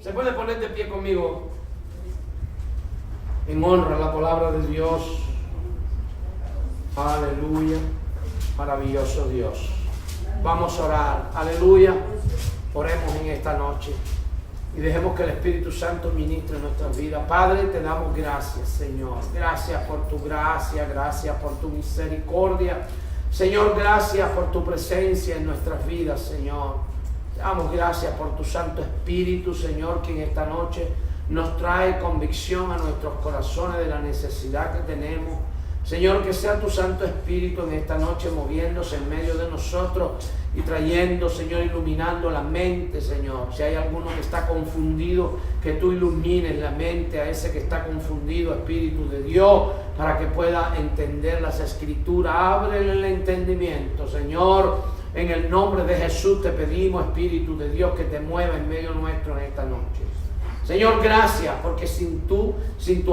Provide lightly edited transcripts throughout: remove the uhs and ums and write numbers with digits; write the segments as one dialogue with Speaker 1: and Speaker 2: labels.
Speaker 1: ¿Se puede poner de pie conmigo en honra a la palabra de Dios? Aleluya, maravilloso Dios. Vamos a orar, aleluya. Oremos en esta noche y dejemos que el Espíritu Santo ministre en nuestras vidas. Padre, te damos gracias, Señor. Gracias por tu gracia, gracias por tu misericordia. Señor, gracias por tu presencia en nuestras vidas, Señor. Te damos gracias por tu Santo Espíritu, Señor, que en esta noche nos trae convicción a nuestros corazones de la necesidad que tenemos. Señor, que sea tu Santo Espíritu en esta noche moviéndose en medio de nosotros y trayendo, Señor, iluminando la mente, Señor. Si hay alguno que está confundido, que tú ilumines la mente a ese que está confundido, Espíritu de Dios, para que pueda entender las Escrituras. Ábrele el entendimiento, Señor. En el nombre de Jesús te pedimos, Espíritu de Dios, que te mueva en medio nuestro en esta noche. Señor, gracias, porque sin tu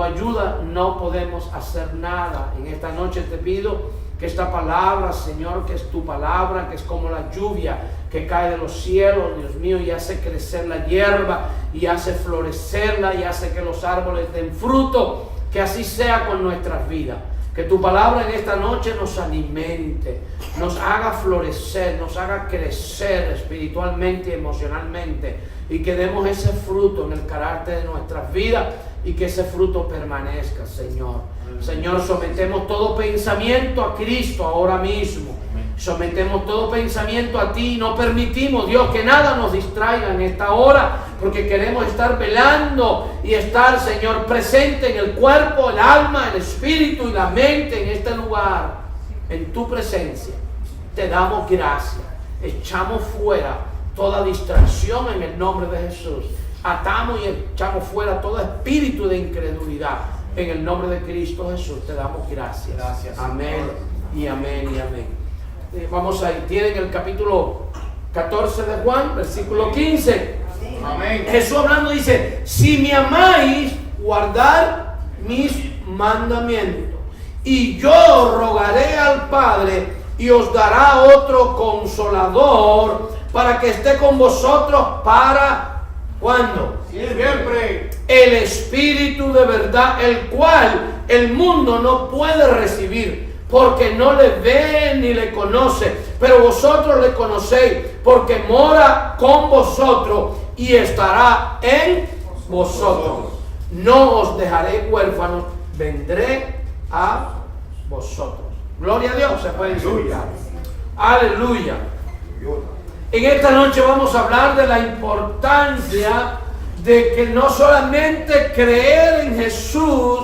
Speaker 1: ayuda no podemos hacer nada. En esta noche te pido que esta palabra, Señor, que es tu palabra, que es como la lluvia que cae de los cielos, Dios mío, y hace crecer la hierba, y hace florecerla, y hace que los árboles den fruto, que así sea con nuestras vidas. Que tu palabra en esta noche nos alimente, nos haga florecer, nos haga crecer espiritualmente y emocionalmente, y que demos ese fruto en el carácter de nuestras vidas y que ese fruto permanezca, Señor. Señor, sometemos todo pensamiento a Cristo ahora mismo. Sometemos todo pensamiento a ti y no permitimos, Dios, que nada nos distraiga en esta hora, porque queremos estar velando y estar, Señor, presente en el cuerpo, el alma, el espíritu y la mente en este lugar, en tu presencia. Te damos gracias. Echamos fuera toda distracción en el nombre de Jesús. Atamos y echamos fuera todo espíritu de incredulidad en el nombre de Cristo Jesús. Te damos gracias. Gracias, amén, y amén y amén. Vamos ahí, tienen el capítulo 14 de Juan, versículo 15. Amén. Jesús hablando dice: si me amáis, guardad mis mandamientos, y yo rogaré al Padre y os dará otro consolador para que esté con vosotros para ¿cuándo? Siempre. El Espíritu de verdad, el cual el mundo no puede recibir, porque no le ve ni le conoce, pero vosotros le conocéis, porque mora con vosotros y estará en vosotros. No os dejaré huérfanos, vendré a vosotros. Gloria a Dios, se puede decir. Aleluya. En esta noche vamos a hablar de la importancia de que no solamente creer en Jesús,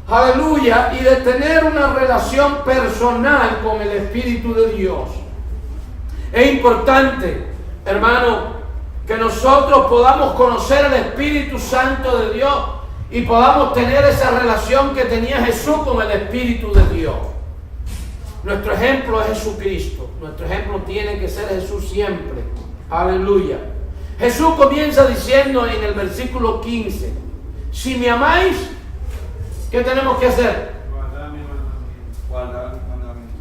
Speaker 1: aleluya, y de tener una relación personal con el Espíritu de Dios. Es importante, hermano, que nosotros podamos conocer el Espíritu Santo de Dios y podamos tener esa relación que tenía Jesús con el Espíritu de Dios. Nuestro ejemplo es Jesucristo. Nuestro ejemplo tiene que ser Jesús siempre. Aleluya. Jesús comienza diciendo en el versículo 15: si me amáis, ¿qué tenemos que hacer?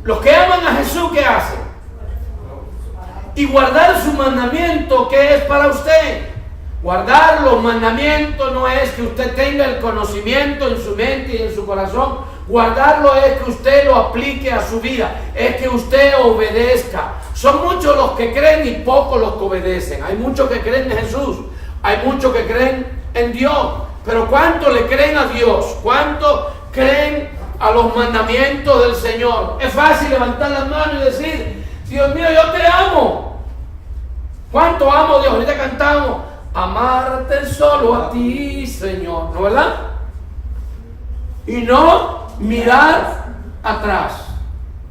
Speaker 1: Los que aman a Jesús, ¿qué hacen? Y guardar su mandamiento, ¿qué es para usted? Guardar los mandamientos no es que usted tenga el conocimiento en su mente y en su corazón. Guardarlo es que usted lo aplique a su vida, es que usted obedezca. Son muchos los que creen y pocos los que obedecen. Hay muchos que creen en Jesús, hay muchos que creen en Dios, pero ¿cuánto le creen a Dios? ¿Cuánto creen a los mandamientos del Señor? Es fácil levantar las manos y decir: Dios mío, yo te amo. ¿Cuánto amo a Dios? Ahorita cantamos: amarte solo a ti, Señor, ¿no, verdad? Y no mirar atrás.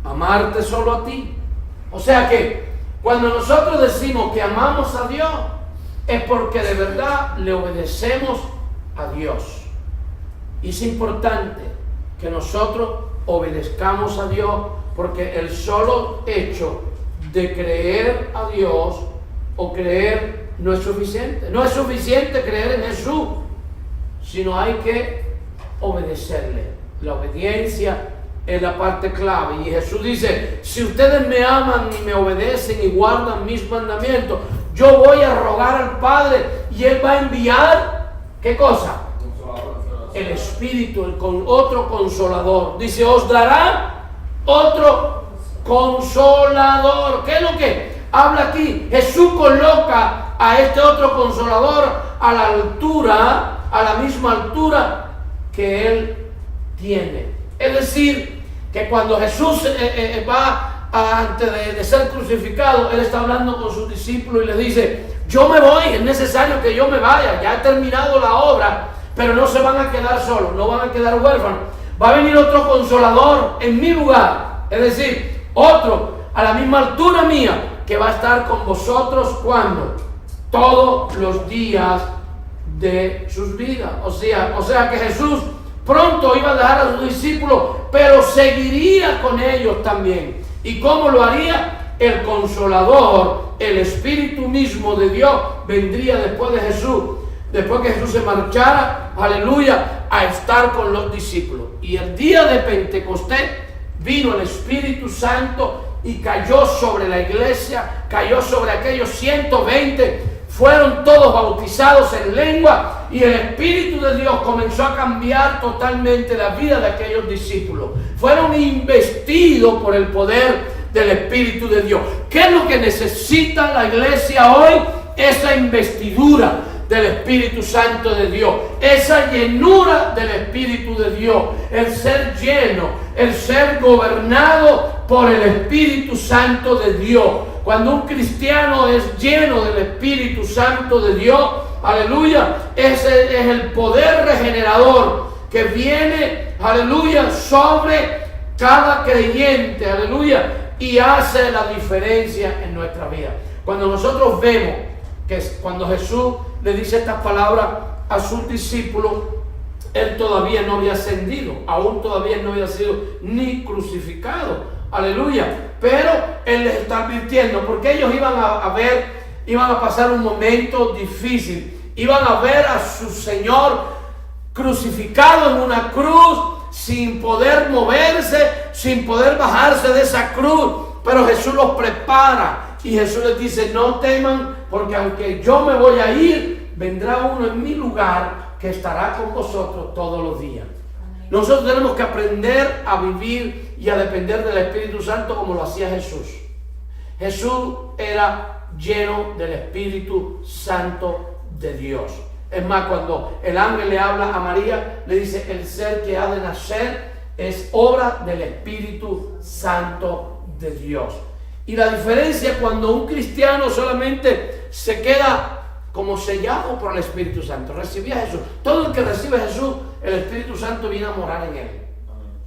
Speaker 1: Amarte solo a ti. O sea que cuando nosotros decimos que amamos a Dios, es porque de verdad le obedecemos a Dios. Y es importante que nosotros obedezcamos a Dios, porque el solo hecho de creer a Dios o creer no es suficiente. No es suficiente creer en Jesús, sino hay que obedecerle. La obediencia es la parte clave. Y Jesús dice: si ustedes me aman y me obedecen y guardan mis mandamientos, yo voy a rogar al Padre y Él va a enviar, ¿qué cosa? El Espíritu, otro Consolador. Dice, os dará otro Consolador. ¿Qué es lo que habla aquí? Jesús coloca a este otro Consolador a la altura, a la misma altura que Él tiene. Es decir, que cuando Jesús va antes de ser crucificado, Él está hablando con sus discípulos y les dice, yo me voy, es necesario que yo me vaya, ya he terminado la obra, pero no se van a quedar solos, no van a quedar huérfanos. Va a venir otro Consolador en mi lugar, es decir, otro a la misma altura mía, que va a estar con vosotros cuando todos los días de sus vidas. O sea que Jesús pronto iba a dejar a sus discípulos, pero seguiría con ellos también. ¿Y cómo lo haría? El Consolador, el Espíritu mismo de Dios, vendría después de Jesús, después que Jesús se marchara, aleluya, a estar con los discípulos. Y el día de Pentecostés vino el Espíritu Santo y cayó sobre la iglesia, cayó sobre aquellos 120, fueron todos bautizados en lengua y el Espíritu de Dios comenzó a cambiar totalmente la vida de aquellos discípulos. Fueron investidos por el poder del Espíritu de Dios. ¿Qué es lo que necesita la iglesia hoy? Esa investidura del Espíritu Santo de Dios, esa llenura del Espíritu de Dios, el ser lleno, el ser gobernado por el Espíritu Santo de Dios. Cuando un cristiano es lleno del Espíritu Santo de Dios, aleluya, ese es el poder regenerador que viene, aleluya, sobre cada creyente, aleluya, y hace la diferencia en nuestra vida. Cuando nosotros vemos que cuando Jesús le dice estas palabras a sus discípulos, Él todavía no había ascendido, aún todavía no había sido ni crucificado, aleluya, pero Él les está advirtiendo, porque ellos iban a pasar un momento difícil, iban a ver a su Señor crucificado en una cruz, sin poder moverse, sin poder bajarse de esa cruz, pero Jesús los prepara y Jesús les dice, no teman, porque aunque yo me voy a ir, vendrá uno en mi lugar que estará con vosotros todos los días. Nosotros tenemos que aprender a vivir y a depender del Espíritu Santo como lo hacía Jesús. Jesús era lleno del Espíritu Santo de Dios. Es más, cuando el ángel le habla a María, le dice, el ser que ha de nacer es obra del Espíritu Santo de Dios. Y la diferencia cuando un cristiano solamente se queda como sellado por el Espíritu Santo, recibía a Jesús. Todo el que recibe a Jesús, el Espíritu Santo viene a morar en él.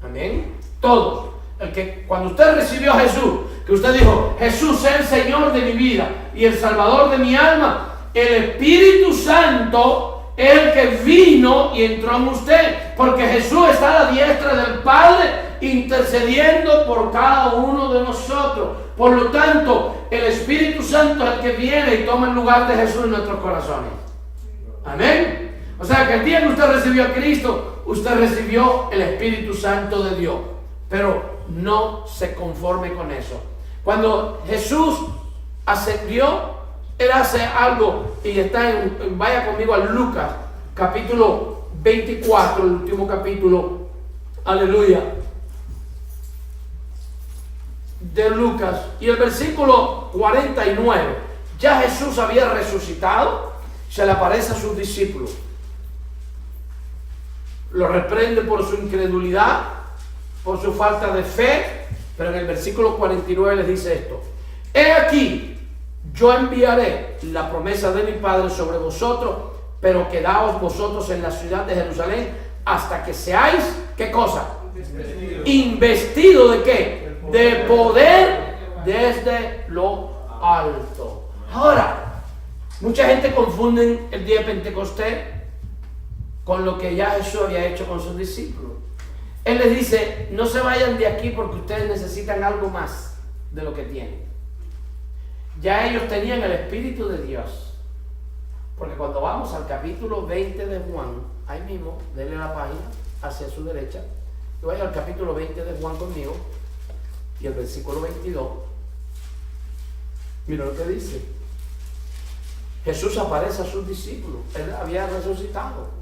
Speaker 1: Amén. Todos. El que cuando usted recibió a Jesús, que usted dijo, Jesús es el Señor de mi vida y el Salvador de mi alma, el Espíritu Santo es el que vino y entró en usted, porque Jesús está a la diestra del Padre intercediendo por cada uno de nosotros. Por lo tanto, el Espíritu Santo es el que viene y toma el lugar de Jesús en nuestros corazones. Amén. O sea que el día que usted recibió a Cristo, usted recibió el Espíritu Santo de Dios. Pero no se conforme con eso. Cuando Jesús ascendió, Él hace algo, y está vaya conmigo a Lucas, capítulo 24, el último capítulo, aleluya, de Lucas, y el versículo 49. Ya Jesús había resucitado, se le aparece a sus discípulos, lo reprende por su incredulidad, por su falta de fe, pero en el versículo 49 les dice esto: he aquí, yo enviaré la promesa de mi Padre sobre vosotros, pero quedaos vosotros en la ciudad de Jerusalén hasta que seáis, ¿qué cosa? ¿Investido de qué? De poder desde lo alto. Ahora, mucha gente confunde el día de Pentecostés con lo que ya Jesús había hecho con sus discípulos. Él les dice, no se vayan de aquí porque ustedes necesitan algo más de lo que tienen. Ya ellos tenían el Espíritu de Dios. Porque cuando vamos al capítulo 20 de Juan, ahí mismo, denle la página hacia su derecha, y vaya al capítulo 20 de Juan conmigo, y el versículo 22, mira lo que dice. Jesús aparece a sus discípulos. Él había resucitado.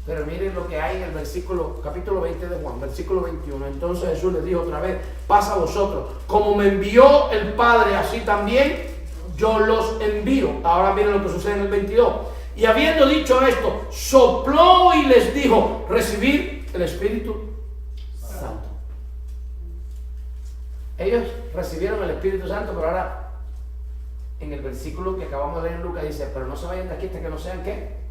Speaker 1: Pero miren lo que hay en el capítulo 20 de Juan, versículo 21. Entonces Jesús les dijo otra vez: pasa a vosotros. Como me envió el Padre, así también yo los envío. Ahora miren lo que sucede en el 22. Y habiendo dicho esto, sopló y les dijo: recibid el Espíritu Santo. Ellos recibieron el Espíritu Santo, pero ahora en el versículo que acabamos de leer en Lucas dice: pero no se vayan de aquí hasta que no sean ¿qué?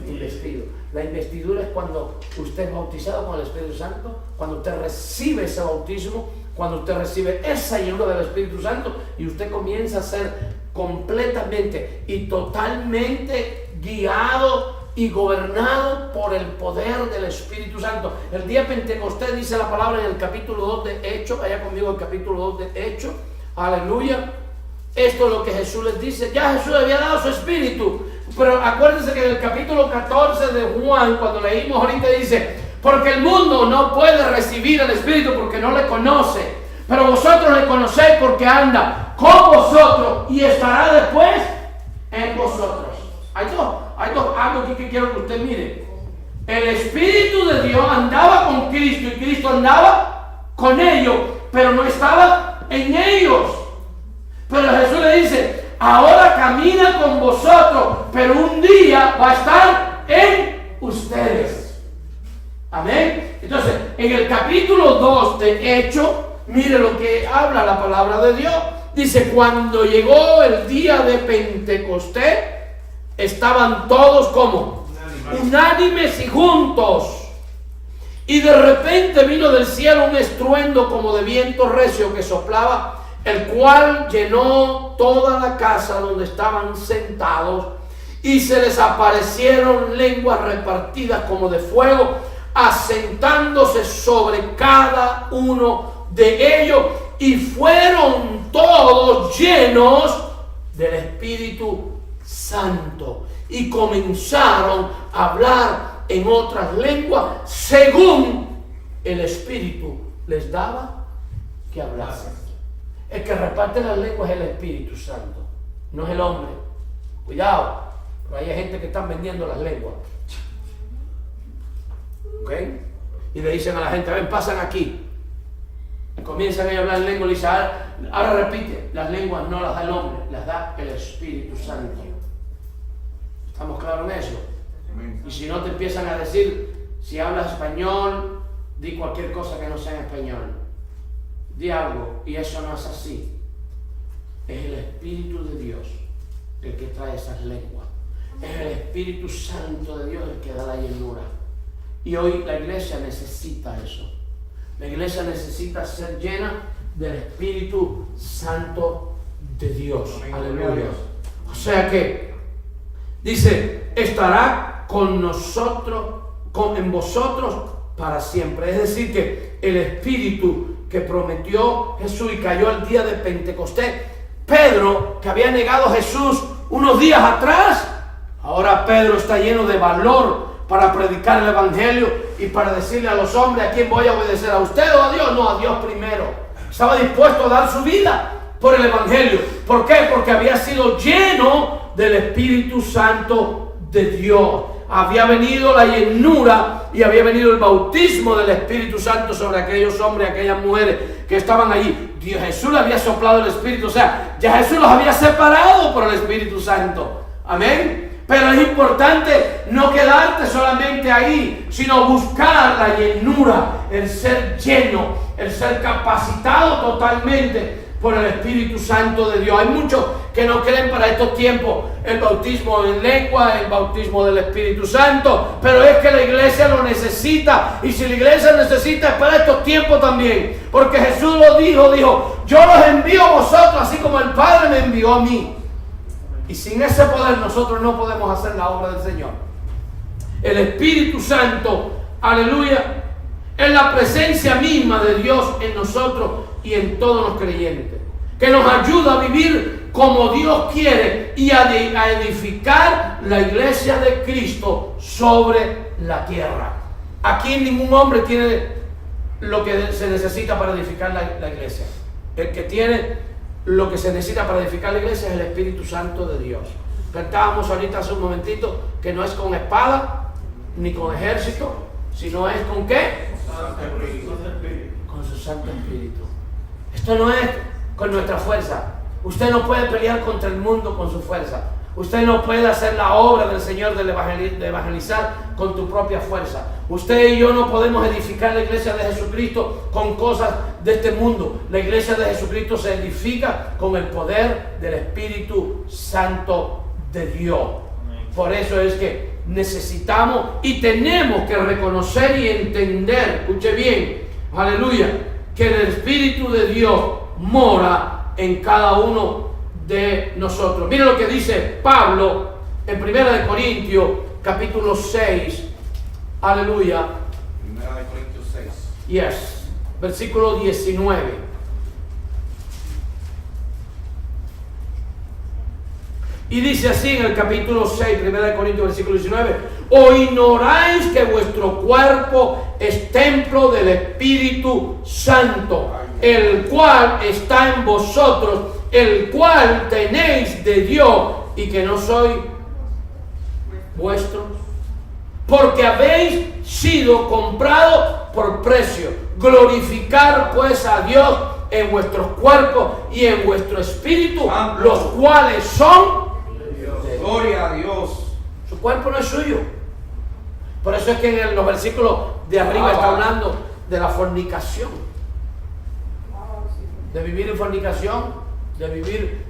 Speaker 1: Investido. La investidura es cuando usted es bautizado con el Espíritu Santo, cuando usted recibe ese bautismo, cuando usted recibe esa llenura del Espíritu Santo y usted comienza a ser completamente y totalmente guiado y gobernado por el poder del Espíritu Santo. El día de Pentecostés dice la palabra en el capítulo 2 de Hechos, allá conmigo el capítulo 2 de Hechos, aleluya. Esto es lo que Jesús les dice. Ya Jesús había dado su Espíritu, pero acuérdense que en el capítulo 14 de Juan, cuando leímos ahorita, dice: porque el mundo no puede recibir el Espíritu porque no le conoce, pero vosotros le conocéis porque anda con vosotros y estará después en vosotros. Hay dos algo aquí que quiero que usted mire. El Espíritu de Dios andaba con Cristo y Cristo andaba con ellos, pero no estaba en ellos. Pero Jesús le dice: ahora camina con vosotros, pero un día va a estar en ustedes. Amén. Entonces, en el capítulo 2 de Hechos, mire lo que habla la palabra de Dios. Dice: cuando llegó el día de Pentecostés, estaban todos como unánimes y juntos. Y de repente vino del cielo un estruendo como de viento recio que soplaba, el cual llenó toda la casa donde estaban sentados, y se les aparecieron lenguas repartidas como de fuego, asentándose sobre cada uno de ellos, y fueron todos llenos del Espíritu Santo, y comenzaron a hablar en otras lenguas según el Espíritu les daba que hablasen. El que reparte las lenguas es el Espíritu Santo, no es el hombre. Cuidado, pero hay gente que están vendiendo las lenguas. ¿Ok? Y le dicen a la gente: ven, pasan aquí. Y comienzan a hablar en lengua y dicen: ahora repite. Las lenguas no las da el hombre, las da el Espíritu Santo. ¿Estamos claros en eso? Y si no te empiezan a decir: si hablas español, di cualquier cosa que no sea en español. Di algo, y eso no es así. Es el Espíritu de Dios el que trae esas lenguas. Es el Espíritu Santo de Dios el que da la llenura. Y hoy la iglesia necesita eso. La iglesia necesita ser llena del Espíritu Santo de Dios. Aleluya. O sea que dice: estará con nosotros, en vosotros para siempre. Es decir, que el Espíritu que prometió Jesús y cayó el día de Pentecostés, Pedro, que había negado a Jesús unos días atrás, ahora Pedro está lleno de valor para predicar el Evangelio y para decirle a los hombres: ¿a quién voy a obedecer? ¿A usted o a Dios? No, a Dios primero. Estaba dispuesto a dar su vida por el Evangelio. ¿Por qué? Porque había sido lleno del Espíritu Santo de Dios. Había venido la llenura y había venido el bautismo del Espíritu Santo sobre aquellos hombres y aquellas mujeres que estaban allí. Jesús le había soplado el Espíritu, o sea, ya Jesús los había separado por el Espíritu Santo. Amén. Pero es importante no quedarte solamente ahí, sino buscar la llenura, el ser lleno, el ser capacitado totalmente por el Espíritu Santo de Dios. Hay muchos que no creen para estos tiempos el bautismo en lengua, el bautismo del Espíritu Santo, pero es que la iglesia lo necesita, y si la iglesia necesita es para estos tiempos también, porque Jesús lo dijo: yo los envío a vosotros así como el Padre me envió a mí. Y sin ese poder nosotros no podemos hacer la obra del Señor. El Espíritu Santo, aleluya, es la presencia misma de Dios en nosotros y en todos los creyentes, que nos ayuda a vivir como Dios quiere y a edificar la iglesia de Cristo sobre la tierra. Aquí ningún hombre tiene lo que se necesita para edificar la iglesia. El que tiene lo que se necesita para edificar la iglesia es el Espíritu Santo de Dios. Cantábamos ahorita hace un momentito que no es con espada ni con ejército, sino es con ¿qué? Con su Santo Espíritu. Esto no es con nuestra fuerza. Usted no puede pelear contra el mundo con su fuerza. Usted no puede hacer la obra del Señor de evangelizar con tu propia fuerza. Usted y yo no podemos edificar la iglesia de Jesucristo con cosas de este mundo. La iglesia de Jesucristo se edifica con el poder del Espíritu Santo de Dios. Por eso es que necesitamos y tenemos que reconocer y entender, escuche bien, aleluya, que el Espíritu de Dios mora en cada uno de nosotros. Mira lo que dice Pablo en 1 Corintios capítulo 6, aleluya.
Speaker 2: 1 Corintios 6.
Speaker 1: Yes, versículo 19. Y dice así en el capítulo 6, 1 Corintios, versículo 19: ¿O ignoráis que vuestro cuerpo es templo del Espíritu Santo, el cual está en vosotros, el cual tenéis de Dios, y que no soy vuestro? Porque habéis sido comprados por precio. Glorificar pues a Dios en vuestros cuerpos y en vuestro espíritu, los cuales son de
Speaker 2: Gloria a Dios.
Speaker 1: Su cuerpo no es suyo. Por eso es que en los versículos de arriba está hablando de la fornicación, de vivir en fornicación, de vivir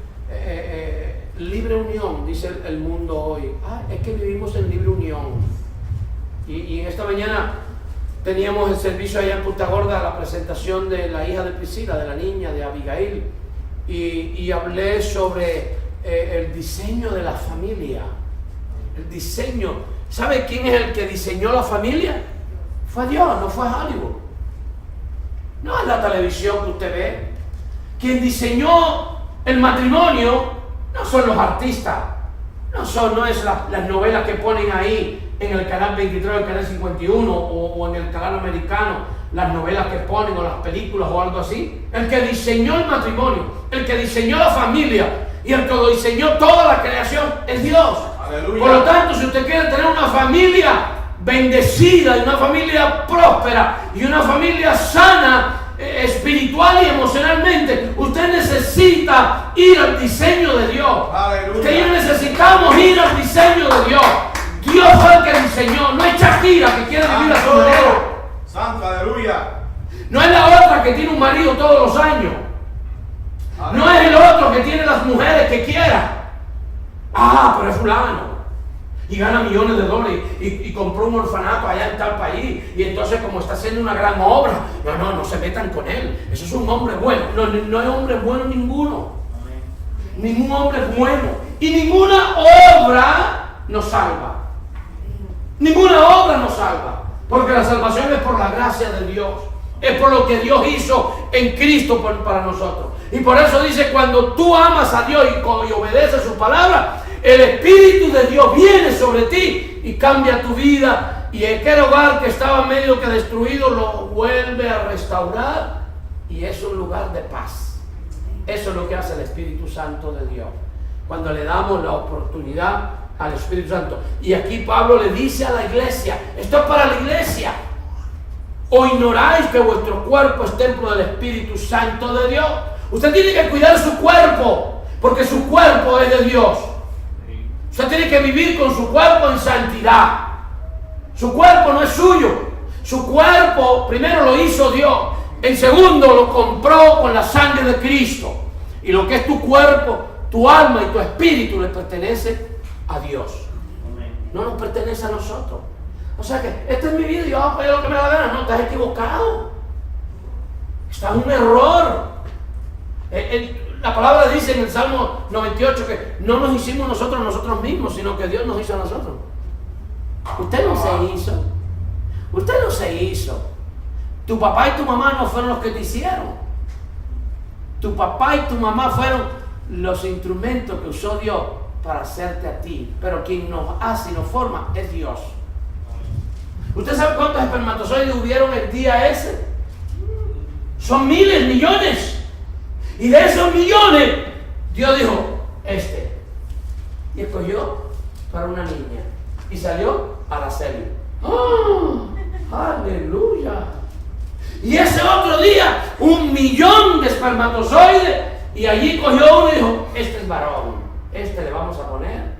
Speaker 1: libre unión, dice el mundo hoy. Es que vivimos en libre unión. Y en esta mañana teníamos el servicio allá en Punta Gorda, la presentación de la hija de Priscila, de la niña, de Abigail, y hablé sobre el diseño de la familia. El diseño. ¿Sabe quién es el que diseñó la familia? Fue Dios, no fue Hollywood. No es la televisión que usted ve. Quien diseñó el matrimonio no son los artistas, no es las novelas que ponen ahí en el canal 23 o el canal 51 o en el canal americano, las novelas que ponen o las películas o algo así. El que diseñó el matrimonio, el que diseñó la familia y el que lo diseñó toda la creación es Dios. Aleluya. Por lo tanto, si usted quiere tener una familia bendecida y una familia próspera y una familia sana espiritual y emocionalmente, usted necesita ir al diseño de Dios. Aleluya. Usted y yo necesitamos ir al diseño de Dios. Dios fue el que diseñó. No es Shakira que quiere vivir a su manera.
Speaker 2: Santo, aleluya.
Speaker 1: No es la otra que tiene un marido todos los años. Aleluya. No es el otro que tiene las mujeres que quiera. Pero es fulano y gana millones de dólares y compró un orfanato allá en tal país, y entonces como está haciendo una gran obra, no se metan con él, eso es un hombre bueno. No hay hombre bueno ninguno. Amén. Ningún hombre es bueno y ninguna obra nos salva. Ninguna obra nos salva, porque la salvación es por la gracia de Dios, es por lo que Dios hizo en Cristo para nosotros. Y por eso dice, cuando tú amas a Dios y obedeces su palabra, el Espíritu de Dios viene sobre ti y cambia tu vida, y aquel hogar que estaba medio que destruido lo vuelve a restaurar, y es un lugar de paz. Eso es lo que hace el Espíritu Santo de Dios, cuando le damos la oportunidad al Espíritu Santo. Y aquí Pablo le dice a la iglesia, esto es para la iglesia: ¿o ignoráis que vuestro cuerpo es templo del Espíritu Santo de Dios? Usted tiene que cuidar su cuerpo, porque su cuerpo es de Dios. Usted tiene que vivir con su cuerpo en santidad. Su cuerpo no es suyo. Su cuerpo primero lo hizo Dios, en segundo lo compró con la sangre de Cristo. Y lo que es tu cuerpo, tu alma y tu espíritu le pertenece a Dios. No nos pertenece a nosotros. O sea que esta es mi vida y yo hago lo que me da la gana. No, estás equivocado. Está en un error. La palabra dice en el Salmo 98 que no nos hicimos nosotros mismos, sino que Dios nos hizo a nosotros. Usted no se hizo. Usted no se hizo. Tu papá y tu mamá no fueron los que te hicieron. Tu papá y tu mamá fueron los instrumentos que usó Dios para hacerte a ti. Pero quien nos hace y nos forma es Dios. ¿Usted sabe cuántos espermatozoides hubieron el día ese? Son miles, millones. Y de esos millones, Dios dijo, y escogió para una niña. Y salió Araceli. ¡Oh! ¡Aleluya! Y ese otro día, 1.000.000 de espermatozoides. Y allí cogió uno y dijo, este es varón. Este le vamos a poner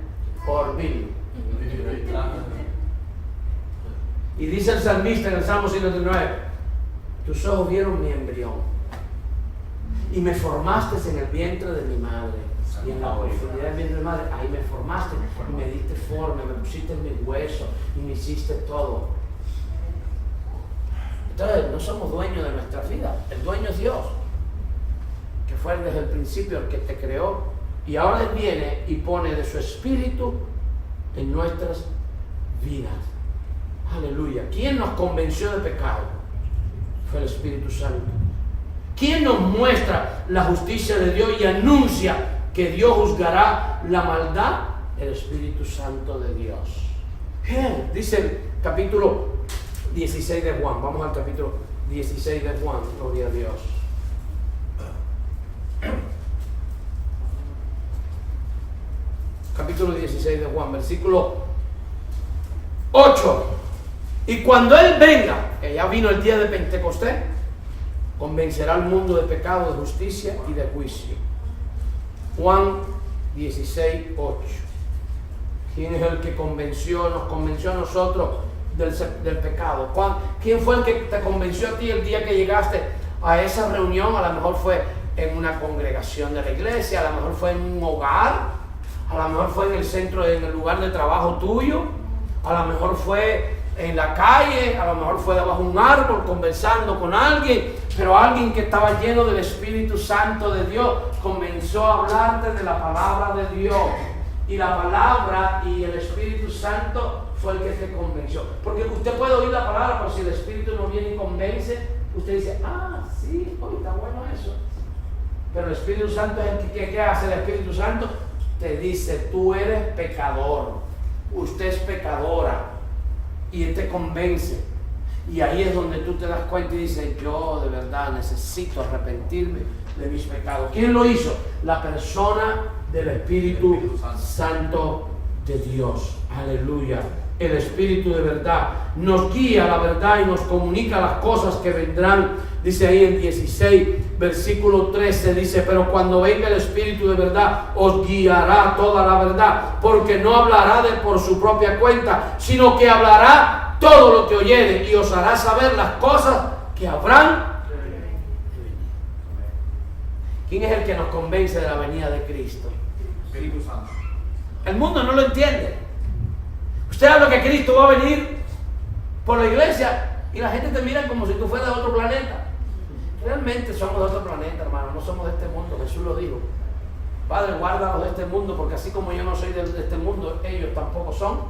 Speaker 1: Orville. Y dice el salmista en el Salmo 139, tus ojos vieron mi embrión y me formaste en el vientre de mi madre. Y en la profundidad del vientre de mi madre, ahí me formaste y me diste forma, me pusiste en mis huesos y me hiciste todo. Entonces no somos dueños de nuestra vida, el dueño es Dios, que fue desde el principio el que te creó, y ahora Él viene y pone de su espíritu en nuestras vidas. Aleluya. ¿Quién nos convenció de pecado? Fue el Espíritu Santo. ¿Quién nos muestra la justicia de Dios y anuncia que Dios juzgará la maldad? El Espíritu Santo de Dios. Bien, dice el capítulo 16 de Juan. Vamos al capítulo 16 de Juan. Gloria a Dios. Capítulo 16 de Juan, versículo 8. Y cuando Él venga, que ya vino el día de Pentecostés, convencerá al mundo de pecado, de justicia y de juicio. Juan 16, 8. ¿Quién es el que nos convenció a nosotros del pecado? ¿Quién fue el que te convenció a ti el día que llegaste a esa reunión? A lo mejor fue en una congregación de la iglesia, a lo mejor fue en un hogar, a lo mejor fue en el centro, en el lugar de trabajo tuyo, a lo mejor fue en la calle, a lo mejor fue debajo de un árbol conversando con alguien, pero alguien que estaba lleno del Espíritu Santo de Dios comenzó a hablarte de la palabra de Dios, y la palabra y el Espíritu Santo fue el que te convenció. Porque usted puede oír la palabra, pero si el Espíritu no viene y convence, usted dice, ah, sí, hoy está bueno eso. Pero el Espíritu Santo es el que ¿qué hace el Espíritu Santo? Te dice, tú eres pecador, usted es pecadora, y Él te convence. Y ahí es donde tú te das cuenta y dices, yo de verdad necesito arrepentirme de mis pecados. ¿Quién lo hizo? La persona del Espíritu Santo de Dios. Aleluya. El Espíritu de verdad nos guía a la verdad y nos comunica las cosas que vendrán. Dice ahí en 16, versículo 13, dice, pero cuando venga el Espíritu de verdad, os guiará toda la verdad, porque no hablará por su propia cuenta, sino que hablará todo lo que oyere y os hará saber las cosas que habrán. ¿Quién es el que nos convence de la venida de Cristo?
Speaker 2: Espíritu Santo.
Speaker 1: El mundo no lo entiende. Usted habla que Cristo va a venir por la iglesia y la gente te mira como si tú fueras de otro planeta. Realmente somos de otro planeta, hermano, no somos de este mundo. Jesús lo dijo. Padre, guárdanos de este mundo, porque así como yo no soy de este mundo, ellos tampoco son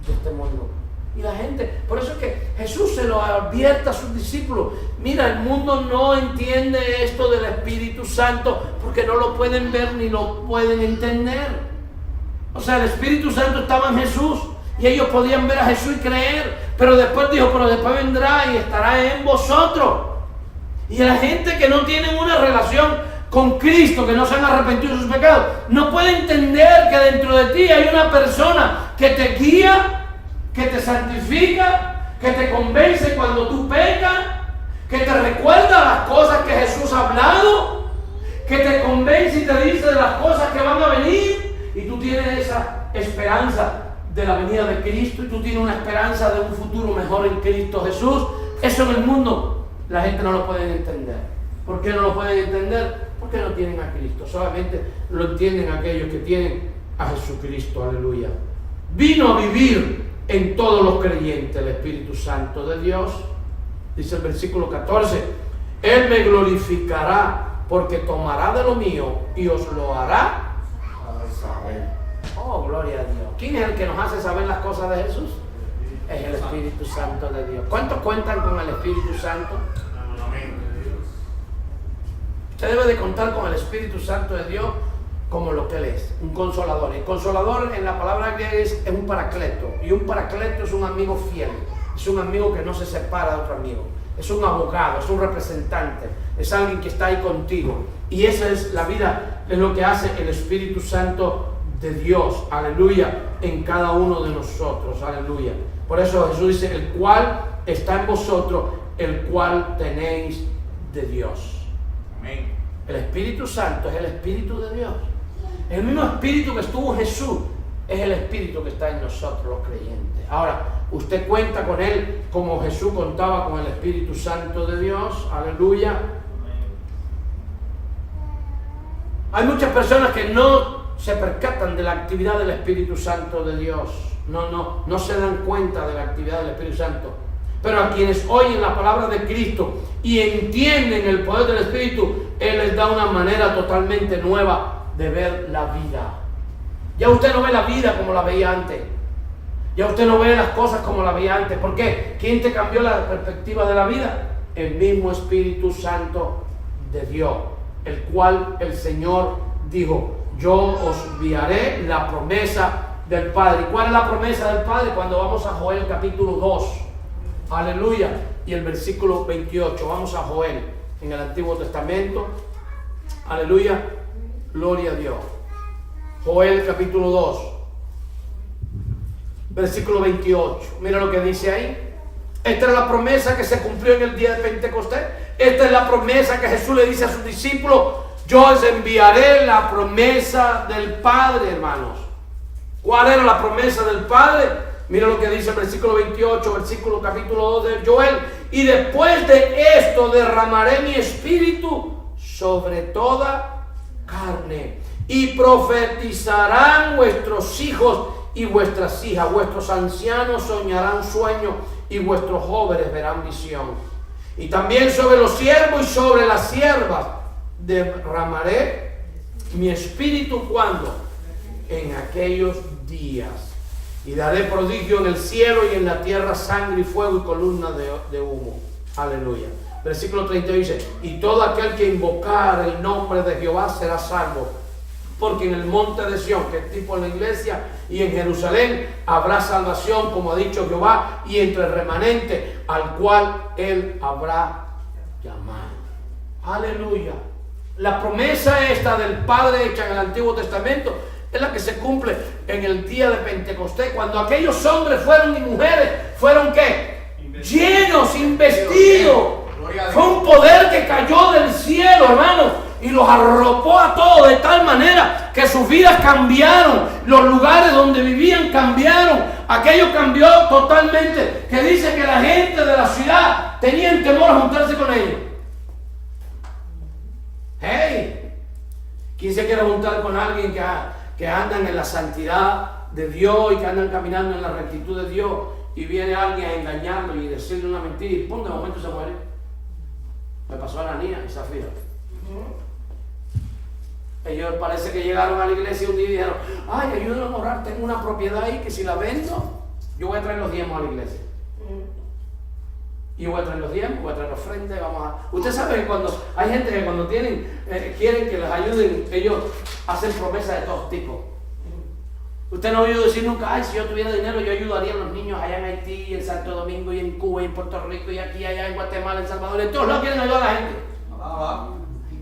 Speaker 1: de este mundo. Y la gente, por eso es que Jesús se lo advierte a sus discípulos. Mira, el mundo no entiende esto del Espíritu Santo porque no lo pueden ver ni lo pueden entender. O sea, el Espíritu Santo estaba en Jesús y ellos podían ver a Jesús y creer, pero después dijo, pero después vendrá y estará en vosotros. Y la gente que no tiene una relación con Cristo, que no se han arrepentido de sus pecados, no puede entender que dentro de ti hay una persona que te guía, que te santifica, que te convence cuando tú pecas, que te recuerda las cosas que Jesús ha hablado, que te convence y te dice de las cosas que van a venir, y tú tienes esa esperanza de la venida de Cristo, y tú tienes una esperanza de un futuro mejor en Cristo Jesús. Eso en el mundo la gente no lo puede entender. ¿Por qué no lo pueden entender? Porque no tienen a Cristo. Solamente lo entienden aquellos que tienen a Jesucristo. Aleluya. Vino a vivir en todos los creyentes el Espíritu Santo de Dios. Dice el versículo 14, Él me glorificará porque tomará de lo mío y os lo hará saber. Oh, gloria a Dios. ¿Quién es el que nos hace saber las cosas de Jesús? Es el Espíritu Santo de Dios. ¿Cuántos cuentan con el Espíritu Santo? Usted debe de contar con el Espíritu Santo de Dios como lo que Él es, un consolador. El consolador en la palabra griega es un paracleto, y un paracleto es un amigo fiel, es un amigo que no se separa de otro amigo, es un abogado, es un representante, es alguien que está ahí contigo, y esa es la vida, es lo que hace el Espíritu Santo de Dios, aleluya, en cada uno de nosotros, aleluya. Por eso Jesús dice, el cual está en vosotros, el cual tenéis de Dios.
Speaker 2: Amén.
Speaker 1: El Espíritu Santo es el Espíritu de Dios. El mismo Espíritu que estuvo en Jesús es el Espíritu que está en nosotros los creyentes. Ahora, usted cuenta con Él como Jesús contaba con el Espíritu Santo de Dios, aleluya. Hay muchas personas que no se percatan de la actividad del Espíritu Santo de Dios. No se dan cuenta de la actividad del Espíritu Santo. Pero a quienes oyen la palabra de Cristo y entienden el poder del Espíritu, Él les da una manera totalmente nueva de ver la vida. Ya usted no ve la vida como la veía antes. Ya usted no ve las cosas como la veía antes. ¿Por qué? ¿Quién te cambió la perspectiva de la vida? El mismo Espíritu Santo de Dios, el cual el Señor dijo, yo os enviaré la promesa del Padre. ¿Y cuál es la promesa del Padre? Cuando vamos a Joel capítulo 2, aleluya, y el versículo 28, vamos a Joel en el Antiguo Testamento, aleluya, gloria a Dios. Joel capítulo 2, versículo 28, mira lo que dice ahí. Esta es la promesa que se cumplió en el día de Pentecostés. Esta es la promesa que Jesús le dice a sus discípulos, yo os enviaré la promesa del Padre, hermanos. ¿Cuál era la promesa del Padre? Mira lo que dice el versículo 28, versículo capítulo 2 de Joel. Y después de esto derramaré mi espíritu sobre toda carne. Y profetizarán vuestros hijos y vuestras hijas. Vuestros ancianos soñarán sueños y vuestros jóvenes verán visión. Y también sobre los siervos y sobre las siervas derramaré mi espíritu. ¿Cuándo? En aquellos días. Y daré prodigio en el cielo y en la tierra, sangre y fuego y columnas de humo. Aleluya. Versículo 30 dice, y todo aquel que invocar el nombre de Jehová será salvo. Porque en el monte de Sión, que es tipo en la iglesia, y en Jerusalén habrá salvación, como ha dicho Jehová, y entre el remanente al cual él habrá llamado. Aleluya. La promesa esta del Padre hecha en el Antiguo Testamento es la que se cumple en el día de Pentecostés, cuando aquellos hombres fueron y mujeres fueron ¿qué? Llenos, investidos. Fue un poder que cayó del cielo, hermanos, y los arropó a todos de tal manera que sus vidas cambiaron, los lugares donde vivían cambiaron, aquello cambió totalmente, que dice que la gente de la ciudad tenían temor a juntarse con ellos. Hey, ¿quién se quiere juntar con alguien que andan en la santidad de Dios y que andan caminando en la rectitud de Dios, y viene alguien a engañarlo y decirle una mentira y ¡pum! De momento se muere? Me pasó a Ananías y Zafira. Ellos parece que llegaron a la iglesia un día y dijeron, ay, ayúdenme a orar, tengo una propiedad ahí que si la vendo, yo voy a traer los diezmos a la iglesia. Y voy a traer los diezmos, voy a traer los ofrendas, vamos a... Usted sabe que cuando hay gente que cuando quieren que les ayuden, ellos hacen promesas de todos tipos. Usted no ha oído decir nunca, ay, si yo tuviera dinero, yo ayudaría a los niños allá en Haití, en Santo Domingo, y en Cuba, y en Puerto Rico, y aquí, allá en Guatemala, en Salvador, en todos lados quieren ayudar a la gente.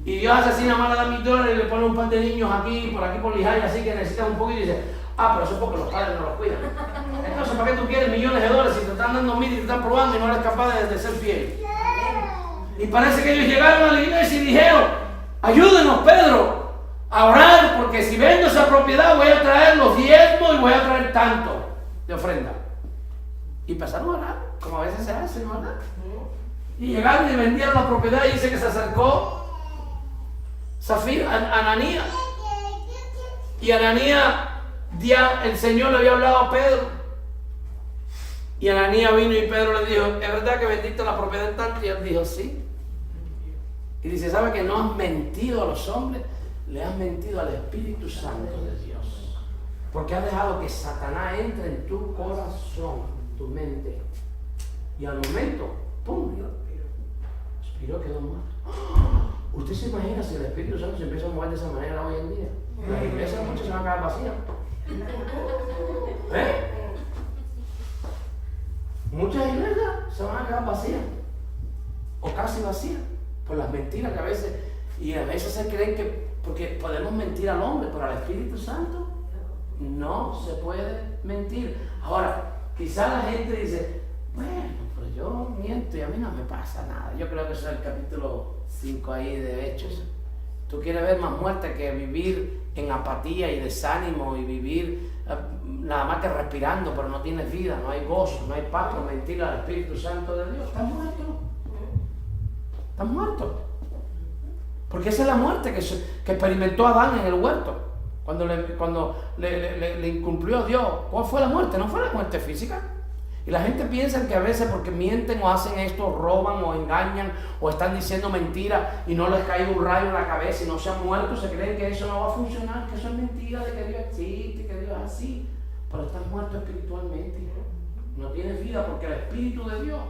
Speaker 1: Y Dios hace así, nada más le da $1,000 y le pone un par de niños aquí por Lijaya, así que necesitan un poquito, y dice, pero eso es porque los padres no los cuidan. Entonces, ¿para qué tú quieres millones de dólares si te están dando 1,000 y te están probando y no eres capaz de ser fiel? Y parece que ellos llegaron a la iglesia y dijeron, ayúdenos, Pedro, a orar, porque si vendo esa propiedad voy a traer los diezmos y voy a traer tanto de ofrenda. Y empezaron a orar, como a veces se hace, ¿verdad? Y llegaron y vendieron la propiedad, y dice que se acercó Ananías. Y Ananías, el Señor le había hablado a Pedro. Y Ananías vino y Pedro le dijo, ¿es verdad que vendiste la propiedad en tanto? Y él dijo, sí. Y dice, ¿sabe que no has mentido a los hombres? Le has mentido al Espíritu Santo de Dios. Porque has dejado que Satanás entre en tu corazón, tu mente. Y al momento, ¡pum! Expiró, quedó muerto. ¿Usted se imagina si el Espíritu Santo se empieza a mover de esa manera hoy en día? Las iglesias muchas se van a quedar vacías. Muchas iglesias se van a quedar vacías. O casi vacías. Por las mentiras que a veces... Y a veces se creen que... Porque podemos mentir al hombre, pero al Espíritu Santo... no se puede mentir. Ahora, quizá la gente dice, bueno, pero yo miento y a mí no me pasa nada. Yo creo que eso es el capítulo 5 ahí de Hechos. Tú quieres ver más muerte que vivir en apatía y desánimo y vivir nada más que respirando, pero no tienes vida, no hay gozo, no hay paz por mentir al Espíritu Santo de Dios. Estás muerto. Estás muerto. Porque esa es la muerte que experimentó Adán en el huerto. Cuando le incumplió a Dios. ¿Cuál fue la muerte? No fue la muerte física. Y la gente piensa que a veces porque mienten o hacen esto, roban o engañan o están diciendo mentiras y no les cae un rayo en la cabeza y no se han muerto, se creen que eso no va a funcionar, que eso es mentira, de que Dios existe, que Dios es así. Pero estás muerto espiritualmente. No tienes vida porque el Espíritu de Dios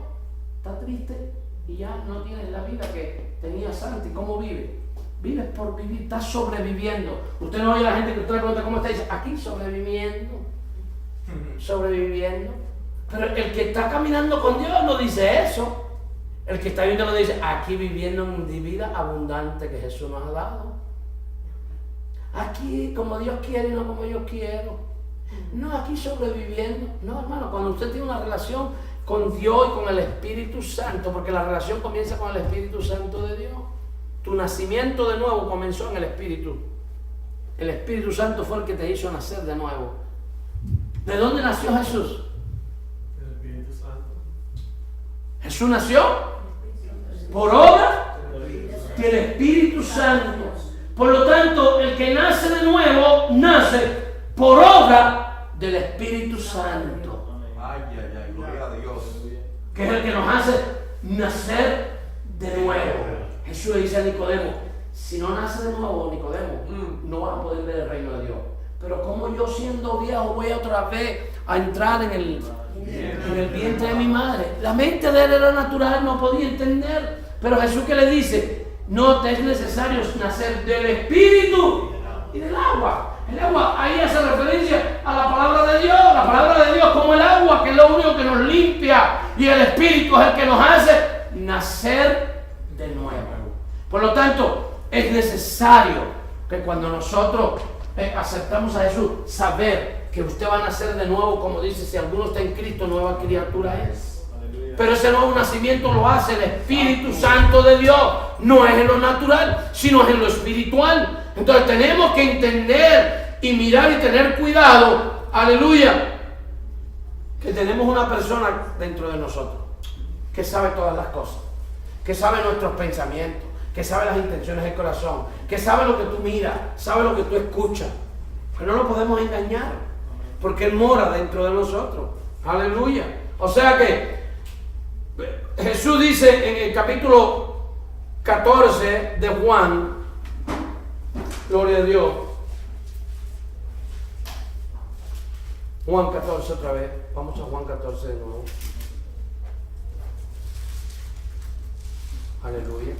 Speaker 1: está triste y ya no tienes la vida que tenías antes. ¿Y cómo vive? Vives por vivir, estás sobreviviendo. Usted no oye a la gente que usted le pregunta cómo está y dice, aquí sobreviviendo. Sobreviviendo. Pero el que está caminando con Dios no dice eso. El que está viendo lo dice, aquí viviendo en vida abundante que Jesús nos ha dado. Aquí como Dios quiere y no como yo quiero. No, aquí sobreviviendo. No, hermano, cuando usted tiene una relación con Dios y con el Espíritu Santo, porque la relación comienza con el Espíritu Santo de Dios. Tu nacimiento de nuevo comenzó en el Espíritu. El Espíritu Santo fue el que te hizo nacer de nuevo. ¿De dónde nació Jesús?
Speaker 3: El Espíritu Santo.
Speaker 1: Jesús nació por obra del Espíritu Santo. Por lo tanto, el que nace de nuevo, nace por obra del Espíritu Santo.
Speaker 2: Ay, gloria a Dios.
Speaker 1: Que es el que nos hace nacer de nuevo. Jesús le dice a Nicodemo, si no nace de nuevo, Nicodemo, no vas a poder ver el reino de Dios. Pero como yo siendo viejo voy otra vez a entrar en el vientre de mi madre. La mente de él era natural, no podía entender. Pero Jesús que le dice, no te es necesario nacer del Espíritu y del agua. El agua ahí hace referencia a la palabra de Dios. La palabra de Dios como el agua, que es lo único que nos limpia. Y el Espíritu es el que nos hace nacer de nuevo. Por lo tanto, es necesario que cuando nosotros aceptamos a Jesús, saber que usted va a nacer de nuevo, como dice, si alguno está en Cristo, nueva criatura es. Pero ese nuevo nacimiento lo hace el Espíritu Santo de Dios. No es en lo natural, sino es en lo espiritual. Entonces tenemos que entender y mirar y tener cuidado, aleluya, que tenemos una persona dentro de nosotros que sabe todas las cosas, que sabe nuestros pensamientos, que sabe las intenciones del corazón, que sabe lo que tú miras, sabe lo que tú escuchas. Que no lo podemos engañar, porque Él mora dentro de nosotros. Aleluya. O sea que Jesús dice en el capítulo 14 de Juan, gloria a Dios, Juan 14 otra vez, vamos a Juan 14 de nuevo. Aleluya.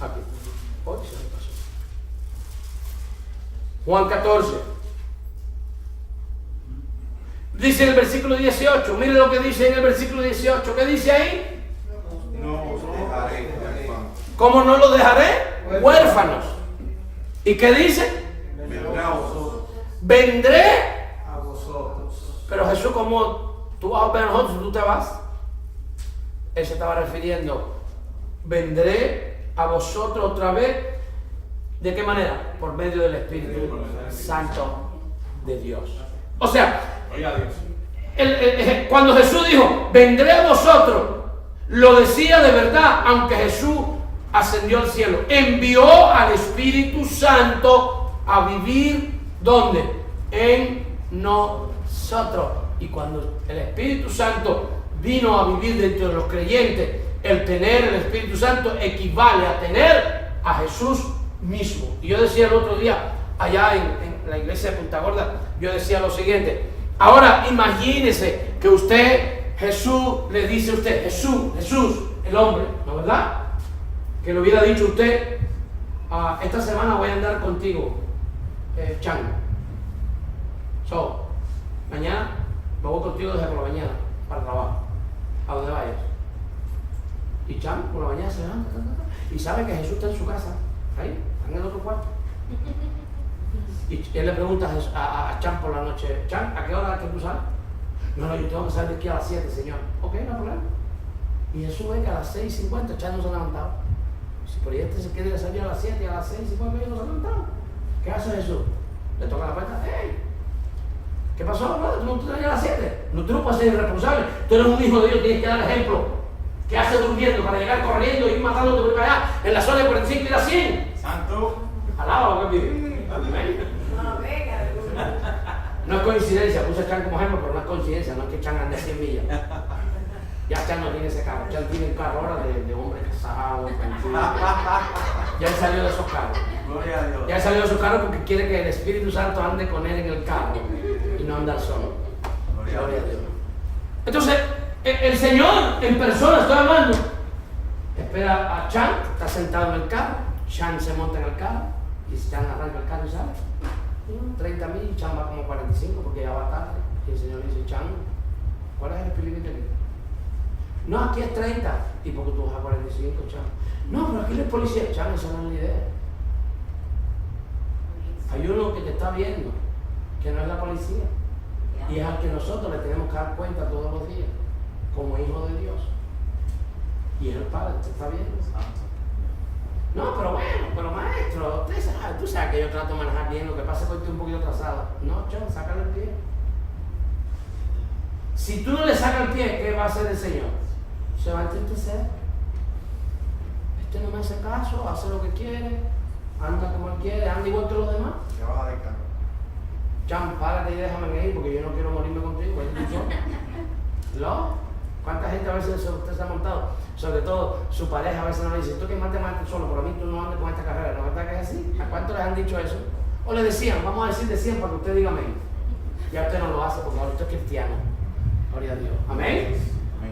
Speaker 1: Aquí. Hoy se me pasó. Juan 14. Dice en el versículo 18. Mire lo que dice en el versículo 18. ¿Qué dice ahí?
Speaker 2: No os dejaré huérfanos.
Speaker 1: ¿Cómo no los dejaré? Huérfanos. ¿Y qué dice?
Speaker 2: Vendré a vosotros.
Speaker 1: Vendré
Speaker 3: A vosotros.
Speaker 1: Pero Jesús, como tú vas a ver a nosotros, tú te vas. Él se estaba refiriendo, vendré a vosotros otra vez. ¿De qué manera? Por medio del Espíritu Santo de Dios. O sea,
Speaker 2: Gloria a Dios.
Speaker 1: cuando Jesús dijo, vendré a vosotros, lo decía de verdad, aunque Jesús ascendió al cielo. Envió al Espíritu Santo a vivir, ¿dónde? En nosotros. Y cuando el Espíritu Santo vino a vivir dentro de los creyentes, el tener el Espíritu Santo equivale a tener a Jesús mismo. Y yo decía el otro día, allá en la iglesia de Punta Gorda, yo decía lo siguiente: ahora imagínese que usted, Jesús, le dice a usted, Jesús, el hombre, ¿no verdad? Que le hubiera dicho a usted, esta semana voy a andar contigo, Chango. Mañana me voy contigo desde por la mañana para el trabajo, a donde vayas. Y Chango por la mañana se levanta y sabe que Jesús está en su casa, ahí, está en el otro cuarto. Y él le pregunta a Chan por la noche, Chan, ¿a qué hora es que tú sales? No, yo tengo que salir de aquí a las 7, señor. Ok, no hay problema. Y Jesús ve que a las 6:50 Chan no se ha levantado. Si por ahí este se quiere salir a las 7 y a las 6:50 ellos no se han levantado. ¿Qué hace Jesús? Le toca la puerta. ¡Hey! ¿Qué pasó, brother? ¿Tú no te traes a las 7? No, tú no puedes ser irresponsable. Tú eres un hijo de Dios, tienes que dar ejemplo. ¿Qué haces durmiendo para llegar corriendo y ir matándote por allá en la zona de 45 y la 100?
Speaker 2: Santo.
Speaker 1: Alaba lo que vive. No es coincidencia, puse a Chan como ejemplo, pero no es coincidencia, no es que Chan ande a 100 millas. Ya Chan no tiene ese carro, Chan tiene un carro ahora de hombre casado, ya él salió de esos carros.
Speaker 2: Gloria a Dios.
Speaker 1: Ya él salió de esos carros porque quiere que el Espíritu Santo ande con él en el carro y no andar solo. Gloria a Dios. Entonces, el Señor en persona, estoy hablando, espera a Chan, está sentado en el carro, Chan se monta en el carro y Chan arranca el carro y sale. 30 millas, Chan va como 45 porque ya va tarde. Y el Señor dice, Chan, ¿cuál es el espíritu aquí? No, aquí es 30. ¿Y por qué tú vas a 45, Chan? No, pero aquí no es policía. Chan, esa no es la idea. Hay uno que te está viendo, que no es la policía. Y es al que nosotros le tenemos que dar cuenta todos los días, como hijo de Dios. Y es el Padre, te está viendo. No, pero bueno, pero maestro, tú sabes que yo trato de manejar bien, lo que pasa es que estoy un poquito atrasado. No, Chan, sácale el pie. Si tú no le sacas el pie, ¿qué va a hacer el Señor? Se va a entristecer. Este no me hace caso, hace lo que quiere, anda como él quiere, anda igual que los demás.
Speaker 2: Se va del carro.
Speaker 1: Chan, párate y déjame ir porque yo no quiero morirme contigo. ¿No? ¿Cuánta gente a veces usted se ha montado? Sobre todo su pareja a veces nos dice, tú que mate solo, pero a mí tú no andes con esta carrera. ¿No es verdad que es así? ¿A cuántos les han dicho eso? O le decían, vamos a decir decían para que usted diga amén. Ya usted no lo hace porque ahora usted es cristiano. Gloria a Dios. ¿Amén?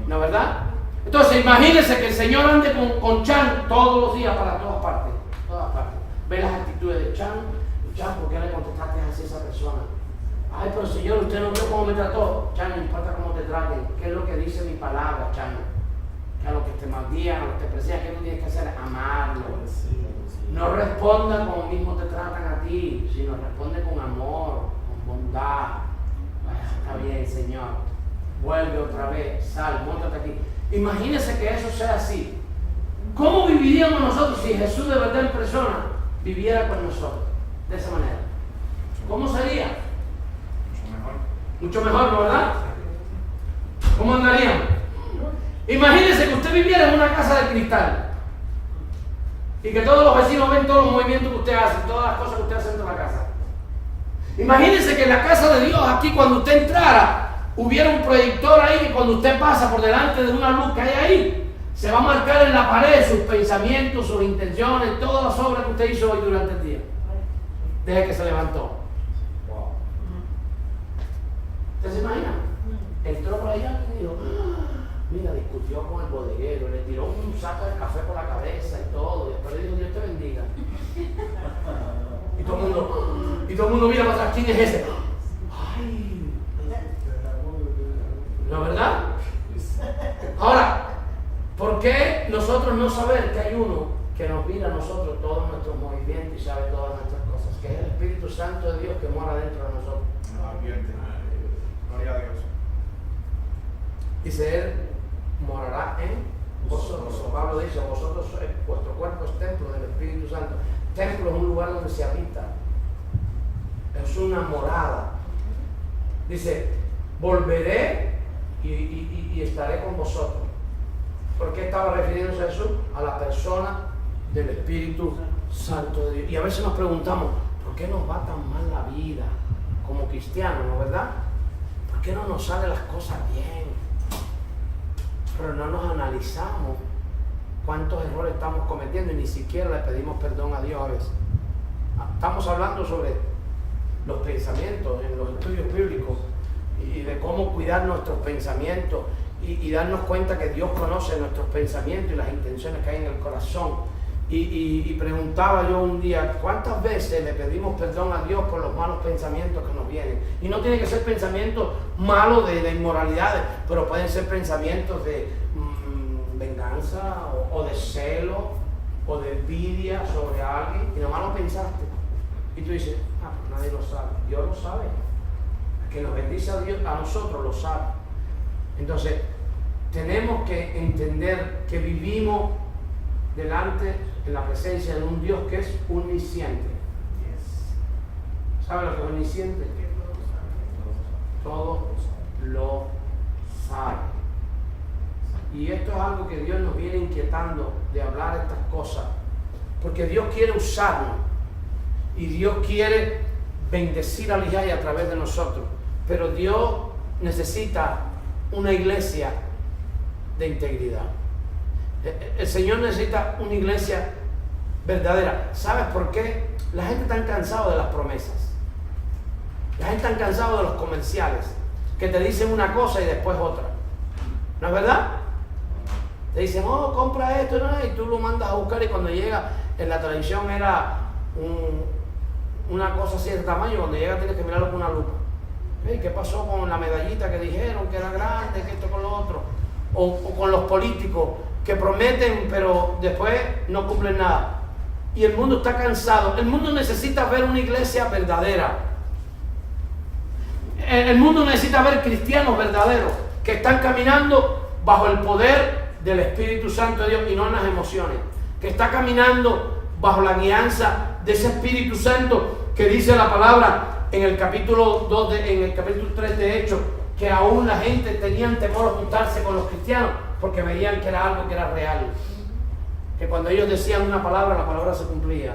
Speaker 1: ¿No es verdad? Entonces imagínense que el Señor ande con Chan todos los días para todas partes. Todas partes. Ve las actitudes de Chan. Chan, ¿por qué le contestaste así a esa persona? Ay, pero Señor, usted no vio cómo me trató. Chan, no importa cómo te traten. ¿Qué es lo que dice mi palabra, Chan? Que a los que te maldían, a los que te aprecian, ¿qué tú tienes que hacer? Amarlo. No responda como mismo te tratan a ti, sino responde con amor, con bondad. Está bien, Señor. Vuelve otra vez, sal, móntate aquí. Imagínese que eso sea así. ¿Cómo viviríamos nosotros si Jesús de verdad en persona viviera con nosotros? De esa manera. ¿Cómo sería? Mucho mejor, ¿no, verdad? ¿Cómo andaríamos? Imagínese que usted viviera en una casa de cristal y que todos los vecinos ven todos los movimientos que usted hace, todas las cosas que usted hace dentro de la casa. Imagínese que en la casa de Dios, aquí cuando usted entrara, hubiera un proyector ahí que cuando usted pasa por delante de una luz que hay ahí, se va a marcar en la pared sus pensamientos, sus intenciones, todas las obras que usted hizo hoy durante el día, desde que se levantó. ¿Usted se imagina? Entró por allá y dijo, mira, discutió con el bodeguero, le tiró un saco de café por la cabeza y todo, y después le dijo, Dios te bendiga. Y todo el mundo mira para atrás, ¿quién es ese? Ay, ¿no es verdad? Ahora, ¿por qué nosotros no saber que hay uno que nos mira a nosotros todos nuestros movimientos y sabe todas nuestras cosas? Que es el Espíritu Santo de Dios que mora dentro de nosotros.
Speaker 2: Gloria a Dios.
Speaker 1: Dice él, morará en vosotros. Pablo dice, vosotros sois, vuestro cuerpo es templo del Espíritu Santo. Templo es un lugar donde se habita. Es una morada. Dice, volveré y estaré con vosotros. ¿Por qué estaba refiriéndose a Jesús? A la persona del Espíritu Santo de Dios. Y a veces nos preguntamos, ¿por qué nos va tan mal la vida como cristianos, no verdad? ¿Por qué no nos salen las cosas bien? Pero no nos analizamos cuántos errores estamos cometiendo y ni siquiera le pedimos perdón a Dios a veces. Estamos hablando sobre los pensamientos en los estudios bíblicos y de cómo cuidar nuestros pensamientos y darnos cuenta que Dios conoce nuestros pensamientos y las intenciones que hay en el corazón. Y preguntaba yo un día, ¿cuántas veces le pedimos perdón a Dios por los malos pensamientos que nos vienen? Y no tiene que ser pensamientos malos de inmoralidades, pero pueden ser pensamientos de venganza o de celo o de envidia sobre alguien y nomás lo pensaste. Y tú dices, pues nadie lo sabe. Dios lo sabe. El que nos bendice a Dios, a nosotros lo sabe. Entonces, tenemos que entender que vivimos delante, en la presencia de un Dios que es omnisciente. ¿Sabe lo que es omnisciente? Todo lo sabe. Y esto es algo que Dios nos viene inquietando de hablar estas cosas. Porque Dios quiere usarnos. Y Dios quiere bendecir a Lijay a través de nosotros. Pero Dios necesita una iglesia de integridad. El Señor necesita una iglesia verdadera. ¿Sabes por qué? La gente está cansada de las promesas. La gente está cansada de los comerciales que te dicen una cosa y después otra. ¿No es verdad? Te dicen, oh, compra esto, ¿no? Y tú lo mandas a buscar y cuando llega en la televisión era una cosa así de tamaño, cuando llega tienes que mirarlo con una lupa. ¿Hey, ¿qué pasó con la medallita que dijeron que era grande, que esto con lo otro? O con los políticos que prometen pero después no cumplen nada. Y el mundo está cansado. El mundo necesita ver una iglesia verdadera. El mundo necesita ver cristianos verdaderos que están caminando bajo el poder del Espíritu Santo de Dios y no en las emociones. Que está caminando bajo la guianza de ese Espíritu Santo que dice la palabra en el capítulo 2, en el capítulo 3 de Hechos, que aún la gente tenían temor a juntarse con los cristianos porque veían que era algo que era real. Que cuando ellos decían una palabra, la palabra se cumplía.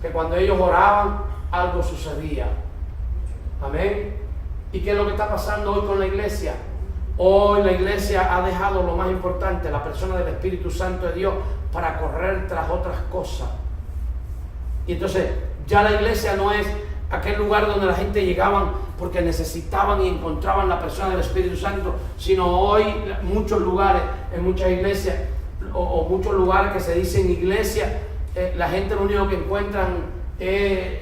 Speaker 1: Que cuando ellos oraban, algo sucedía. Amén. ¿Y qué es lo que está pasando hoy con la iglesia? Hoy la iglesia ha dejado lo más importante, la persona del Espíritu Santo de Dios, para correr tras otras cosas. Y entonces ya la iglesia no es aquel lugar donde la gente llegaban porque necesitaban y encontraban la persona del Espíritu Santo, sino hoy muchos lugares, en muchas iglesias o muchos lugares que se dicen iglesia, la gente lo único que encuentran es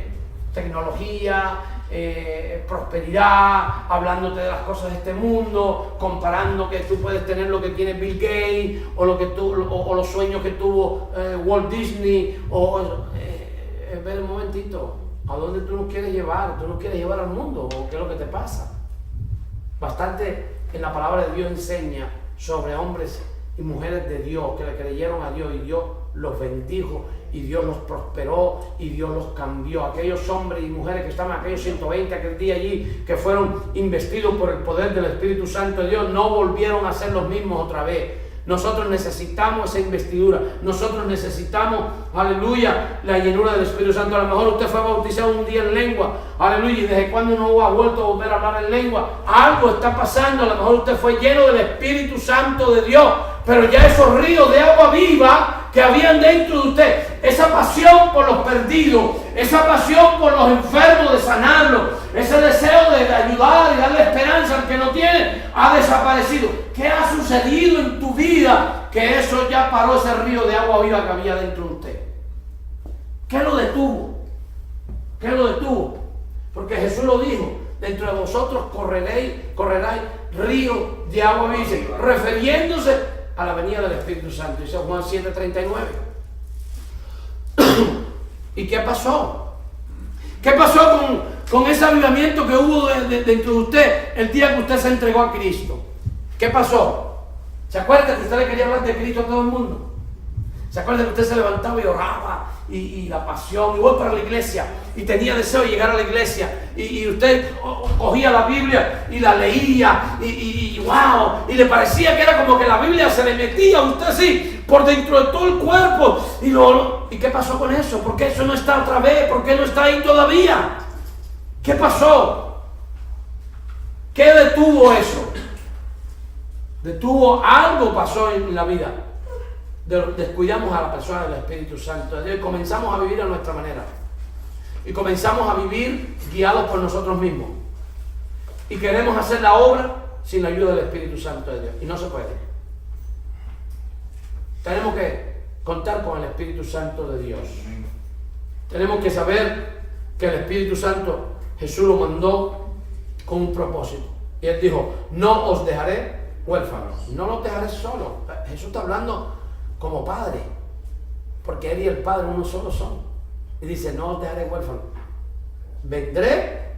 Speaker 1: tecnología, prosperidad, hablándote de las cosas de este mundo, comparando que tú puedes tener lo que tiene Bill Gates o lo que o los sueños que tuvo Walt Disney ver un momentito, ¿a dónde tú nos quieres llevar? ¿Tú nos quieres llevar al mundo? ¿O qué es lo que te pasa? Bastante en la palabra de Dios enseña sobre hombres y mujeres de Dios que le creyeron a Dios y Dios los bendijo y Dios los prosperó y Dios los cambió. Aquellos hombres y mujeres que estaban, aquellos 120 aquel día allí, que fueron investidos por el poder del Espíritu Santo de Dios, no volvieron a ser los mismos otra vez. Nosotros necesitamos esa investidura. Nosotros necesitamos, aleluya, la llenura del Espíritu Santo. A lo mejor usted fue bautizado un día en lengua, aleluya, y desde cuando no ha vuelto a volver a hablar en lengua. Algo está pasando. A lo mejor usted fue lleno del Espíritu Santo de Dios, pero ya esos ríos de agua viva que habían dentro de usted, esa pasión por los perdidos, esa pasión por los enfermos de sanarlos, ese deseo de ayudar y darle esperanza al que no tiene, ha desaparecido. ¿Qué ha sucedido en tu vida que eso ya paró, ese río de agua viva que había dentro de usted? ¿Qué lo detuvo? ¿Qué lo detuvo? Porque Jesús lo dijo, dentro de vosotros correráis ríos de agua viva, refiriéndose a la venida del Espíritu Santo. Dice Juan 7:39. ¿Y qué pasó? ¿Qué pasó con ese avivamiento que hubo dentro de usted el día que usted se entregó a Cristo? ¿Qué pasó? ¿Se acuerda que usted le quería hablar de Cristo a todo el mundo? ¿Se acuerda que usted se levantaba y oraba? Y la pasión, y voy para la iglesia, y tenía deseo de llegar a la iglesia, y usted cogía la Biblia y la leía, y wow, y le parecía que era como que la Biblia se le metía a usted así, por dentro de todo el cuerpo, ¿y qué pasó con eso? ¿Por qué eso no está otra vez? ¿Por qué no está ahí todavía? ¿Qué pasó? ¿Qué detuvo eso? Algo pasó en la vida. Descuidamos a la persona del Espíritu Santo de Dios y comenzamos a vivir a nuestra manera y comenzamos a vivir guiados por nosotros mismos y queremos hacer la obra sin la ayuda del Espíritu Santo de Dios y no se puede. Tenemos que contar con el Espíritu Santo de Dios. Tenemos que saber que el Espíritu Santo Jesús lo mandó con un propósito y Él dijo: no os dejaré huérfanos, no los dejaré solos. Jesús está hablando como padre, porque Él y el Padre uno solo son. Y dice, no os dejaré huérfanos. Vendré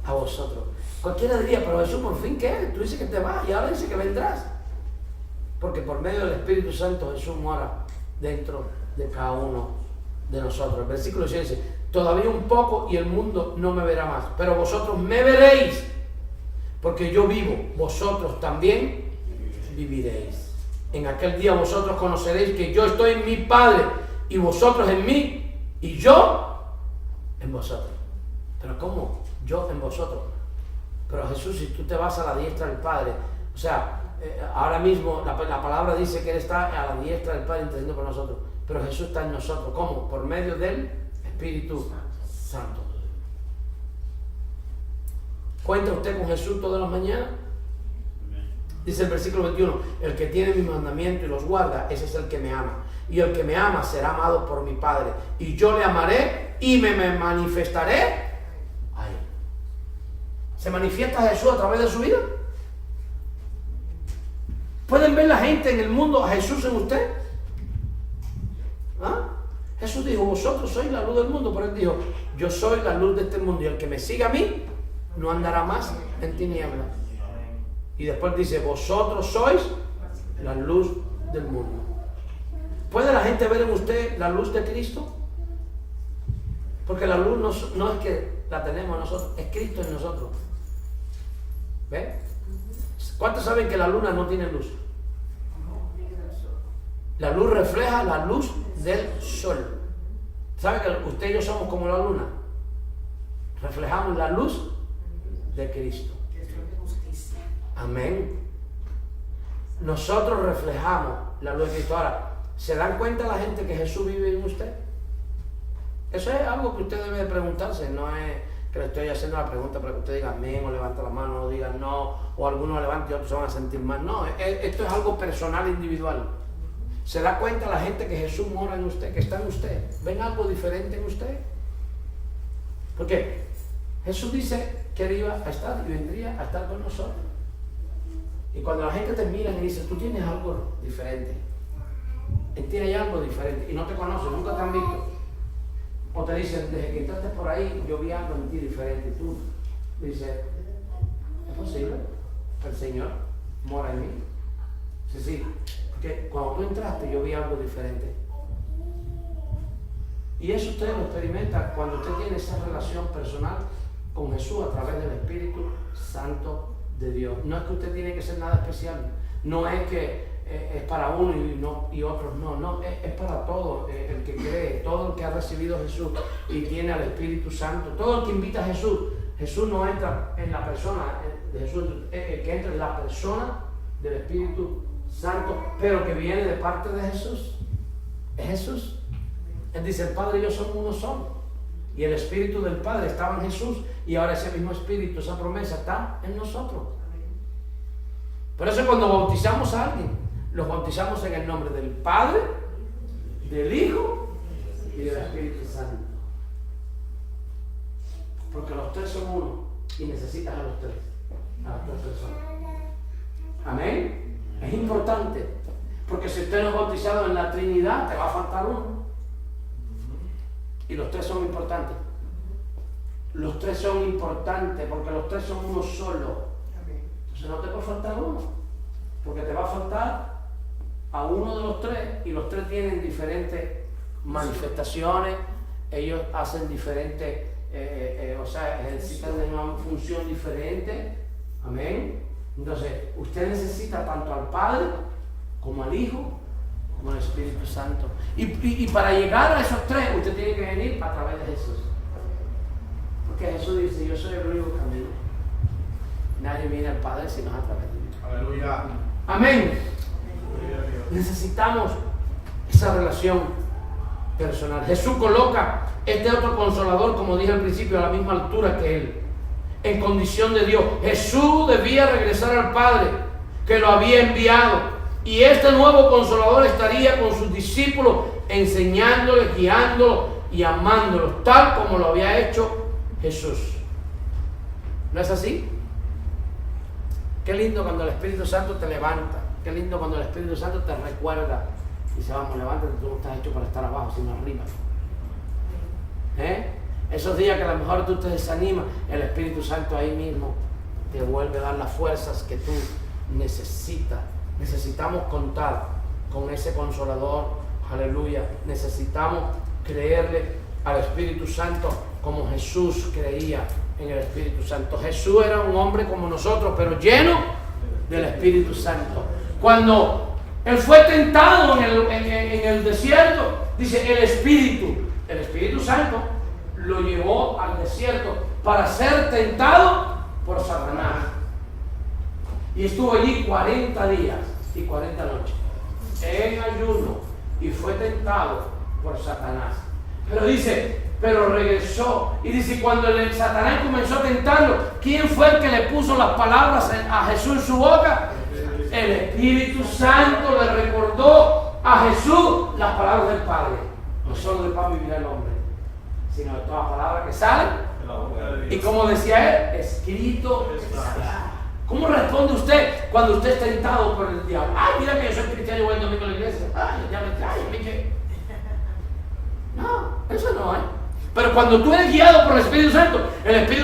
Speaker 1: a vosotros. Cualquiera diría, pero Jesús, ¿por fin qué? Tú dices que te vas y ahora dices que vendrás. Porque por medio del Espíritu Santo Jesús mora dentro de cada uno de nosotros. El versículo 6 dice, todavía un poco y el mundo no me verá más, pero vosotros me veréis, porque yo vivo, vosotros también viviréis. En aquel día vosotros conoceréis que yo estoy en mi Padre y vosotros en mí y yo en vosotros. Pero ¿cómo? Yo en vosotros. Pero Jesús, si tú te vas a la diestra del Padre, o sea, ahora mismo la palabra dice que Él está a la diestra del Padre intercediendo por nosotros, pero Jesús está en nosotros. ¿Cómo? Por medio del Espíritu Santo. ¿Cuenta usted con Jesús todas las mañanas? Dice el versículo 21, el que tiene mi mandamiento y los guarda, ese es el que me ama. Y el que me ama será amado por mi Padre. Y yo le amaré y me manifestaré a Él. ¿Se manifiesta Jesús a través de su vida? ¿Pueden ver la gente en el mundo a Jesús en usted? ¿Ah? Jesús dijo, vosotros sois la luz del mundo, pero Él dijo, yo soy la luz de este mundo y el que me siga a mí no andará más en tinieblas. Y después dice, vosotros sois la luz del mundo. ¿Puede la gente ver en usted la luz de Cristo? Porque la luz no es que la tenemos nosotros, es Cristo en nosotros. ¿Ve? ¿Cuántos saben que la luna no tiene luz? La luz refleja la luz del sol. ¿Sabe que usted y yo somos como la luna? Reflejamos la luz de Cristo. Amén. Nosotros reflejamos la luz de Cristo. Ahora, ¿se dan cuenta la gente que Jesús vive en usted? Eso es algo que usted debe de preguntarse. No es que le estoy haciendo la pregunta para que usted diga amén o levante la mano o diga no, o algunos levanten y otros se van a sentir mal. No, esto es algo personal, individual. ¿Se da cuenta la gente que Jesús mora en usted, que está en usted? ¿Ven algo diferente en usted? Porque Jesús dice que Él iba a estar y vendría a estar con nosotros. Y cuando la gente te mira y dice, tú tienes algo diferente, Él tiene algo diferente y no te conoce, nunca te han visto. O te dicen, desde que entraste por ahí, yo vi algo en ti diferente. Y tú dices, ¿es posible? El Señor mora en mí. Sí, sí. Porque cuando tú entraste, yo vi algo diferente. Y eso usted lo experimenta cuando usted tiene esa relación personal con Jesús a través del Espíritu Santo de Dios. No es que usted tiene que ser nada especial. No es que es para uno y otros no, es para todo el que cree, todo el que ha recibido a Jesús y tiene al Espíritu Santo, todo el que invita a Jesús. Jesús no entra en la persona de Jesús, el que entra en la persona del Espíritu Santo, pero que viene de parte de Jesús. Es Jesús. Él dice, el Padre y yo somos uno solo. Y el Espíritu del Padre estaba en Jesús y ahora ese mismo Espíritu, esa promesa está en nosotros. Por eso cuando bautizamos a alguien, los bautizamos en el nombre del Padre, del Hijo y del Espíritu Santo. Porque los tres son uno y necesitas a las tres personas. Amén. Es importante, porque si usted no es bautizado en la Trinidad, te va a faltar uno. Y los tres son importantes. Los tres son importantes porque los tres son uno solo. Entonces no te puede faltar uno, porque te va a faltar a uno de los tres y los tres tienen diferentes manifestaciones, ellos hacen diferentes, ejercitan una función diferente. Amén. Entonces, usted necesita tanto al Padre como al Hijo como al Espíritu Santo. Y para llegar a esos tres, usted tiene que venir a través de Jesús. Porque Jesús dice, yo soy el único camino. Nadie viene al Padre sino a través de mí.
Speaker 2: Aleluya.
Speaker 1: Amén. Necesitamos esa relación personal. Jesús coloca este otro consolador, como dije al principio, a la misma altura que Él, en condición de Dios. Jesús debía regresar al Padre, que lo había enviado. Y este nuevo consolador estaría con sus discípulos, enseñándoles, guiándolos y amándolos, tal como lo había hecho Jesús. ¿No es así? Qué lindo cuando el Espíritu Santo te levanta. Qué lindo cuando el Espíritu Santo te recuerda. Dice, vamos, levántate, tú no estás hecho para estar abajo, sino arriba. Esos días que a lo mejor tú te desanimas, el Espíritu Santo ahí mismo te vuelve a dar las fuerzas que tú necesitas. Necesitamos contar con ese consolador, aleluya. Necesitamos creerle al Espíritu Santo como Jesús creía en el Espíritu Santo. Jesús era un hombre como nosotros, pero lleno del Espíritu Santo. Cuando él fue tentado en el desierto, dice el Espíritu Santo lo llevó al desierto para ser tentado por Satanás. Y estuvo allí 40 días y 40 noches en ayuno y fue tentado por Satanás. Pero dice, pero regresó. Y dice, cuando el Satanás comenzó a tentarlo, ¿quién fue el que le puso las palabras a Jesús en su boca? El Espíritu Santo le recordó a Jesús las palabras del Padre. No solo del pan vivirá el hombre, sino de todas palabras que salen. Y como decía él, escrito está. ¿Cómo responde usted cuando usted es tentado por el diablo? Ay, mira que yo soy cristiano y voy el domingo a la iglesia. Ay, el diablo, no, eso no es. Pero cuando tú eres guiado por el Espíritu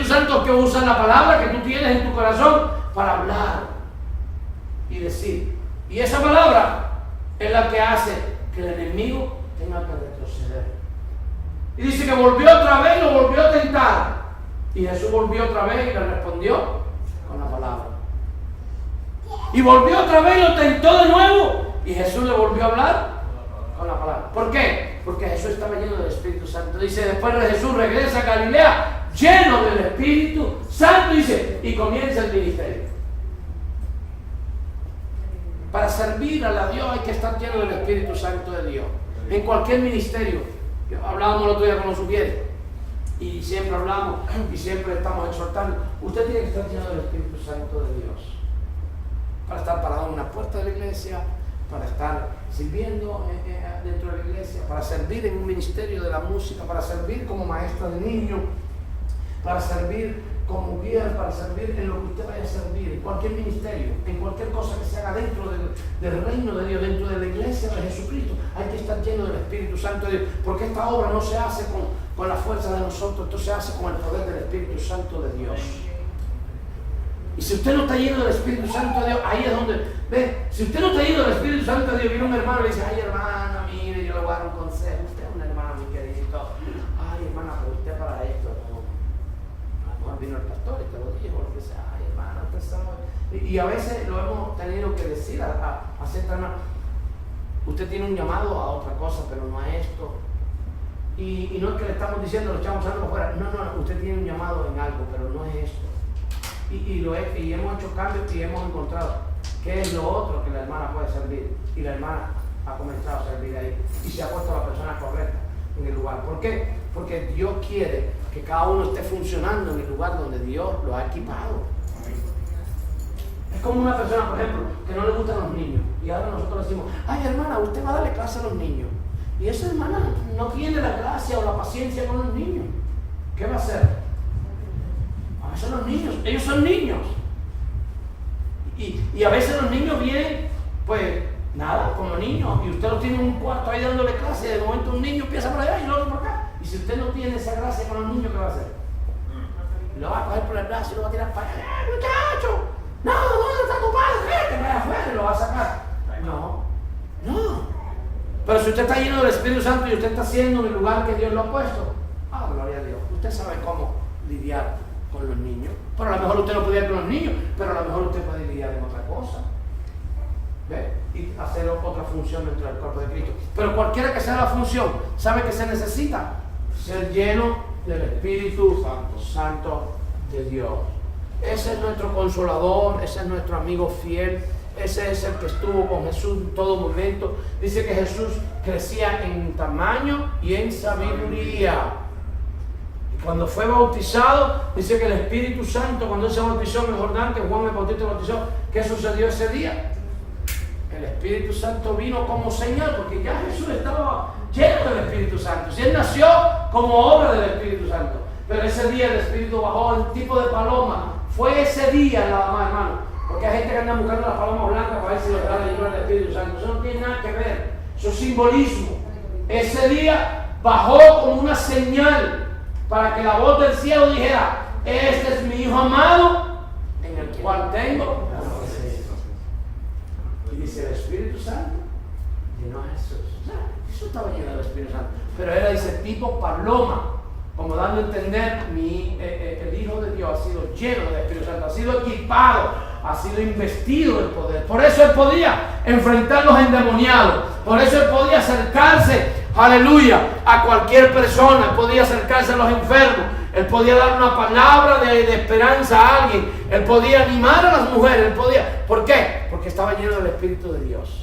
Speaker 1: Santo es que usa la palabra que tú tienes en tu corazón para hablar y decir. Y esa palabra es la que hace que el enemigo tenga que retroceder. Y dice que volvió otra vez y lo volvió a tentar. Y Jesús volvió otra vez y le respondió con la palabra. Y volvió otra vez y lo tentó de nuevo. Y Jesús le volvió a hablar con la palabra. ¿Por qué? Porque Jesús estaba lleno del Espíritu Santo. Dice, después de Jesús regresa a Galilea, lleno del Espíritu Santo, dice, y comienza el ministerio. Para servir a Dios hay que estar lleno del Espíritu Santo de Dios. En cualquier ministerio. Hablábamos el otro día con los supieres. Y siempre hablamos y siempre estamos exhortando. Usted tiene que estar lleno del Espíritu Santo de Dios. Para estar parado en una puerta de la iglesia, para estar sirviendo dentro de la iglesia, para servir en un ministerio de la música, para servir como maestra de niños, para servir como guía, para servir en lo que usted vaya a servir, en cualquier ministerio, en cualquier cosa que se haga dentro del reino de Dios, dentro de la iglesia de Jesucristo. Hay que estar lleno del Espíritu Santo de Dios, porque esta obra no se hace con la fuerza de nosotros, esto se hace con el poder del Espíritu Santo de Dios. Y si usted no está lleno del Espíritu Santo de Dios, ahí es donde, ve, si usted no está lleno del Espíritu Santo de Dios, viene un hermano y le dice, ay hermana, mire, yo le voy a dar un consejo, usted es una hermana muy queridito, ay hermana, pero usted para esto, no. A lo mejor vino el pastor y te lo dijo, lo que sea, ay hermana, usted sabe. Y a veces lo hemos tenido que decir a cierta hermana, usted tiene un llamado a otra cosa, pero no a esto. Y no es que le estamos diciendo, lo echamos algo fuera, no, usted tiene un llamado en algo, pero no es esto. Y hemos hecho cambios y hemos encontrado qué es lo otro que la hermana puede servir. Y la hermana ha comenzado a servir ahí. Y se ha puesto a la persona correcta en el lugar. ¿Por qué? Porque Dios quiere que cada uno esté funcionando en el lugar donde Dios lo ha equipado. Es como una persona, por ejemplo, que no le gustan los niños. Y ahora nosotros decimos, ay hermana, usted va a darle clase a los niños. Y esa hermana no tiene la gracia o la paciencia con los niños. ¿Qué va a hacer? Son los niños, ellos son niños. Y a veces los niños vienen, pues nada, como niños, y usted los tiene en un cuarto ahí dándole clase, y de momento un niño empieza por allá y el otro por acá. Y si usted no tiene esa gracia con los niños, ¿qué va a hacer? Lo va a coger por el brazo y lo va a tirar para allá. ¡Muchacho! No, ¿dónde está tu padre? Que vaya afuera y lo va a sacar. No. Pero si usted está lleno del Espíritu Santo y usted está haciendo en el lugar que Dios lo ha puesto, gloria a Dios, usted sabe cómo lidiar con los niños. Pero a lo mejor usted no puede ir con los niños, pero a lo mejor usted puede lidiar en otra cosa. ¿Ve? Y hacer otra función dentro del cuerpo de Cristo. Pero cualquiera que sea la función, ¿sabe que se necesita? Ser lleno del Espíritu Santo de Dios. Ese es nuestro consolador, ese es nuestro amigo fiel, ese es el que estuvo con Jesús en todo momento. Dice que Jesús crecía en tamaño y en sabiduría. Cuando fue bautizado, dice que el Espíritu Santo, cuando él se bautizó en el Jordán, que Juan el Bautista bautizó, ¿qué sucedió ese día? El Espíritu Santo vino como señal, porque ya Jesús estaba lleno del Espíritu Santo. Si él nació como obra del Espíritu Santo, pero ese día el Espíritu bajó en tipo de paloma. Fue ese día nada más, hermano, porque hay gente que anda buscando las palomas blancas para ver si logrará llenar el Espíritu Santo. Eso no tiene nada que ver, eso es simbolismo. Ese día bajó como una señal para que la voz del cielo dijera: este es mi Hijo amado, en el cual tengo. Y dice: el Espíritu Santo llenó a Jesús. Jesús estaba lleno del Espíritu Santo, pero era, dice, tipo paloma, como dando a entender, el Hijo de Dios ha sido lleno del Espíritu Santo, ha sido equipado, ha sido investido del poder. Por eso él podía enfrentar los endemoniados, por eso él podía acercarse, aleluya, a cualquier persona, podía acercarse a los enfermos, él podía dar una palabra de esperanza a alguien, él podía animar a las mujeres, él podía. ¿Por qué? Porque estaba lleno del Espíritu de Dios.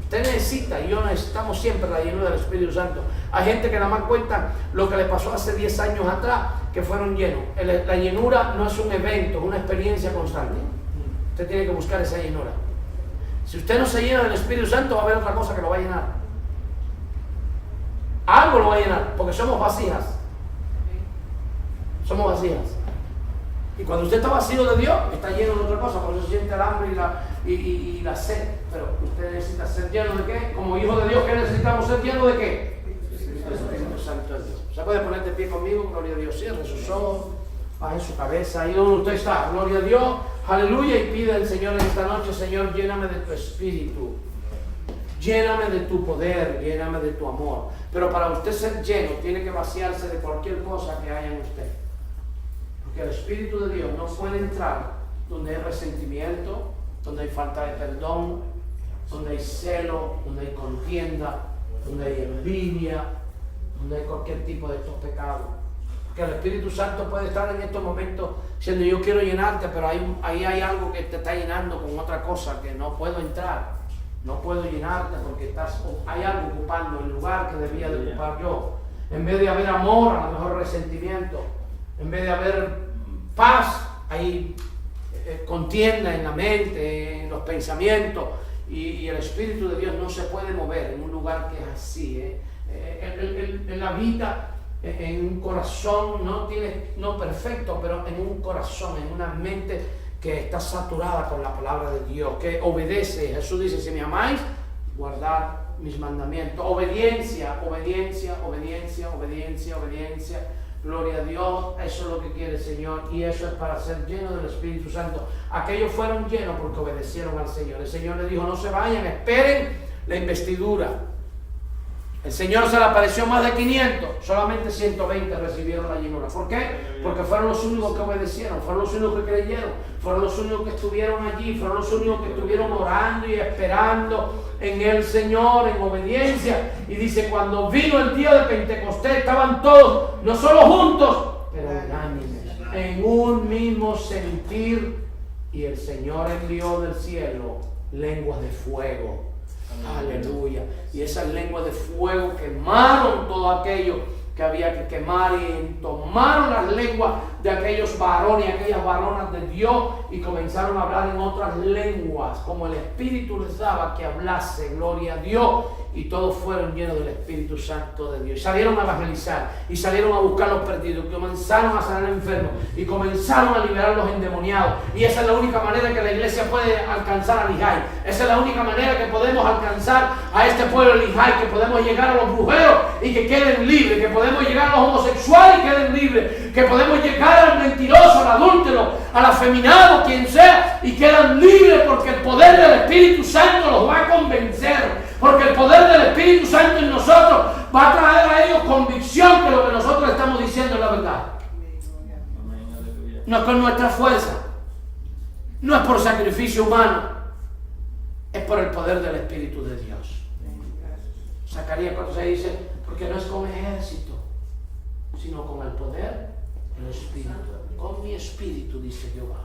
Speaker 1: Usted necesita, y yo necesitamos siempre la llenura del Espíritu Santo. Hay gente que nada más cuenta lo que le pasó hace 10 años atrás, que fueron llenos. La llenura no es un evento, es una experiencia constante. Usted tiene que buscar esa llenura. Si usted no se llena del Espíritu Santo, va a haber otra cosa que lo va a llenar. Algo lo va a llenar, porque somos vasijas. Somos vasijas. Y cuando usted está vacío de Dios, está lleno de otra cosa, por eso siente el hambre y la sed. Pero usted necesita ser lleno de ¿qué? Como hijo de Dios, ¿qué necesitamos ser lleno de qué? Del Espíritu Santo de Dios. ¿Se puede poner de pie conmigo? Gloria a Dios. Cierre sus ojos, baje su cabeza, ahí donde usted está. Gloria a Dios, aleluya. Y pide al Señor en esta noche: Señor, lléname de tu Espíritu, lléname de tu poder, lléname de tu amor. Pero para usted ser lleno, tiene que vaciarse de cualquier cosa que haya en usted. Porque el Espíritu de Dios no puede entrar donde hay resentimiento, donde hay falta de perdón, donde hay celo, donde hay contienda, donde hay envidia, donde hay cualquier tipo de estos pecados. Porque el Espíritu Santo puede estar en estos momentos diciendo: yo quiero llenarte, pero ahí hay algo que te está llenando con otra cosa que no puedo entrar. No puedo llenarte porque hay algo ocupando el lugar que debía de ocupar yo. En vez de haber amor, a lo mejor resentimiento. En vez de haber paz, hay contienda en la mente, en los pensamientos. Y el Espíritu de Dios no se puede mover en un lugar que es así. Él habita en un corazón, no perfecto, pero en un corazón, en una mente que está saturada con la palabra de Dios, que obedece. Jesús dice: si me amáis, guardad mis mandamientos. Obediencia, obediencia, obediencia, obediencia, obediencia. Gloria a Dios, eso es lo que quiere el Señor, y eso es para ser lleno del Espíritu Santo. Aquellos fueron llenos porque obedecieron al Señor. El Señor les dijo: no se vayan, esperen la investidura. El Señor se le apareció más de 500, solamente 120 recibieron la llenura. ¿Por qué? Porque fueron los únicos que obedecieron, fueron los únicos que creyeron, fueron los únicos que estuvieron allí, fueron los únicos que estuvieron orando y esperando en el Señor, en obediencia. Y dice: cuando vino el día de Pentecostés, estaban todos, no solo juntos, pero unánimes, en un mismo sentir. Y el Señor envió del cielo lenguas de fuego. Aleluya. Y esas lenguas de fuego quemaron todo aquello que había que quemar, y tomaron las lenguas de aquellos varones y aquellas varonas de Dios y comenzaron a hablar en otras lenguas, como el Espíritu les daba que hablase. Gloria a Dios. Y todos fueron llenos del Espíritu Santo de Dios. Y salieron a evangelizar, y salieron a buscar los perdidos, comenzaron a sanar enfermos, y comenzaron a liberar los endemoniados. Y esa es la única manera que la iglesia puede alcanzar a Lijay. Esa es la única manera que podemos alcanzar a este pueblo de Lijay, que podemos llegar a los brujeros y que queden libres, que podemos llegar a los homosexuales y queden libres, que podemos llegar al mentiroso, al adúltero, al afeminado, quien sea, y quedan libres, porque el poder del Espíritu Santo los va a convencer. Porque el poder del Espíritu Santo en nosotros va a traer a ellos convicción que lo que nosotros estamos diciendo es la verdad. No es con nuestra fuerza, no es por sacrificio humano, es por el poder del Espíritu de Dios. Zacarías 4:6 dice: porque no es con ejército, sino con el poder del Espíritu. Con mi Espíritu, dice Jehová.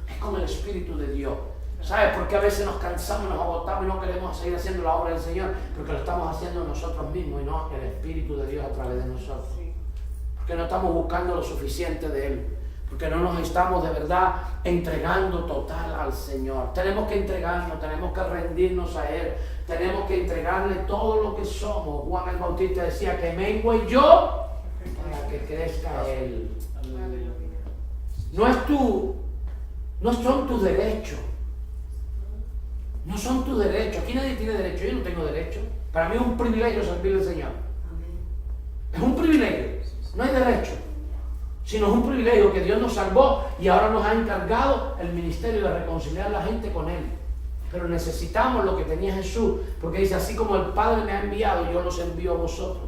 Speaker 1: Es con el Espíritu de Dios. ¿Sabes por qué a veces nos cansamos, nos agotamos y no queremos seguir haciendo la obra del Señor? Porque lo estamos haciendo nosotros mismos y no el Espíritu de Dios a través de nosotros. Porque no estamos buscando lo suficiente de Él. Porque no nos estamos de verdad entregando total al Señor. Tenemos que entregarnos, tenemos que rendirnos a Él. Tenemos que entregarle todo lo que somos. Juan el Bautista decía: que mengue yo para que crezca Él. No son tus derechos. No son tus derechos. Aquí nadie tiene derecho. Yo no tengo derecho. Para mí es un privilegio servir al Señor. Es un privilegio. No hay derecho, sino es un privilegio que Dios nos salvó y ahora nos ha encargado el ministerio de reconciliar a la gente con Él. Pero necesitamos lo que tenía Jesús, porque dice, así como el Padre me ha enviado, yo los envío a vosotros.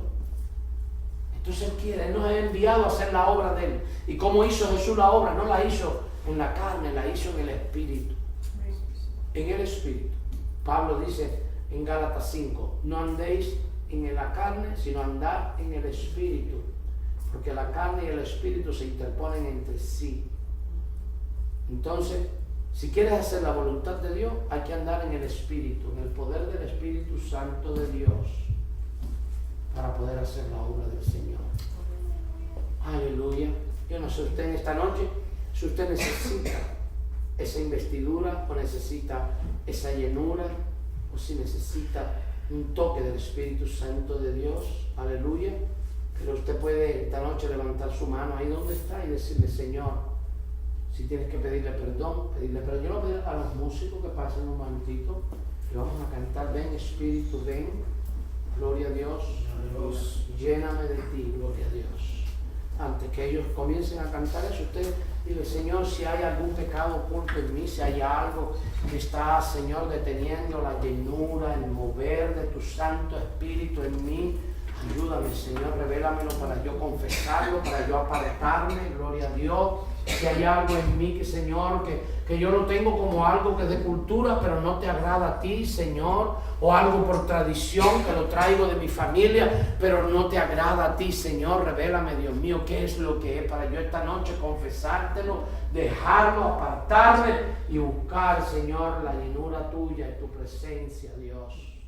Speaker 1: Entonces Él quiere, Él nos ha enviado a hacer la obra de Él. ¿Y cómo hizo Jesús la obra? No la hizo en la carne, la hizo en el Espíritu. En el Espíritu. Pablo dice en Gálatas 5, no andéis en la carne, sino andad en el Espíritu, porque la carne y el Espíritu se interponen entre sí. Entonces, si quieres hacer la voluntad de Dios, hay que andar en el Espíritu, en el poder del Espíritu Santo de Dios, para poder hacer la obra del Señor. Aleluya. Yo no sé usted en esta noche, si usted necesita esa investidura o necesita esa llenura, o si necesita un toque del Espíritu Santo de Dios. Aleluya. Pero usted puede esta noche levantar su mano ahí donde está y decirle, Señor, si tienes que pedirle perdón, pedirle perdón. Yo le voy a pedir a los músicos que pasen un momentito y vamos a cantar, ven Espíritu, ven, gloria a Dios, lléname de ti, gloria a Dios. Antes que ellos comiencen a cantar eso, usted dile, Señor, si hay algún pecado oculto en mí, si hay algo que está, Señor, deteniendo la llenura, el mover de tu Santo Espíritu en mí, ayúdame, Señor, revélamelo para yo confesarlo, para yo apartarme, gloria a Dios. Si hay algo en mí que, Señor, que yo lo tengo como algo que es de cultura, pero no te agrada a ti, Señor, o algo por tradición que lo traigo de mi familia, pero no te agrada a ti, Señor, revélame, Dios mío, qué es lo que es para yo esta noche confesártelo, dejarlo, apartarme y buscar, Señor, la llenura tuya y tu presencia, Dios.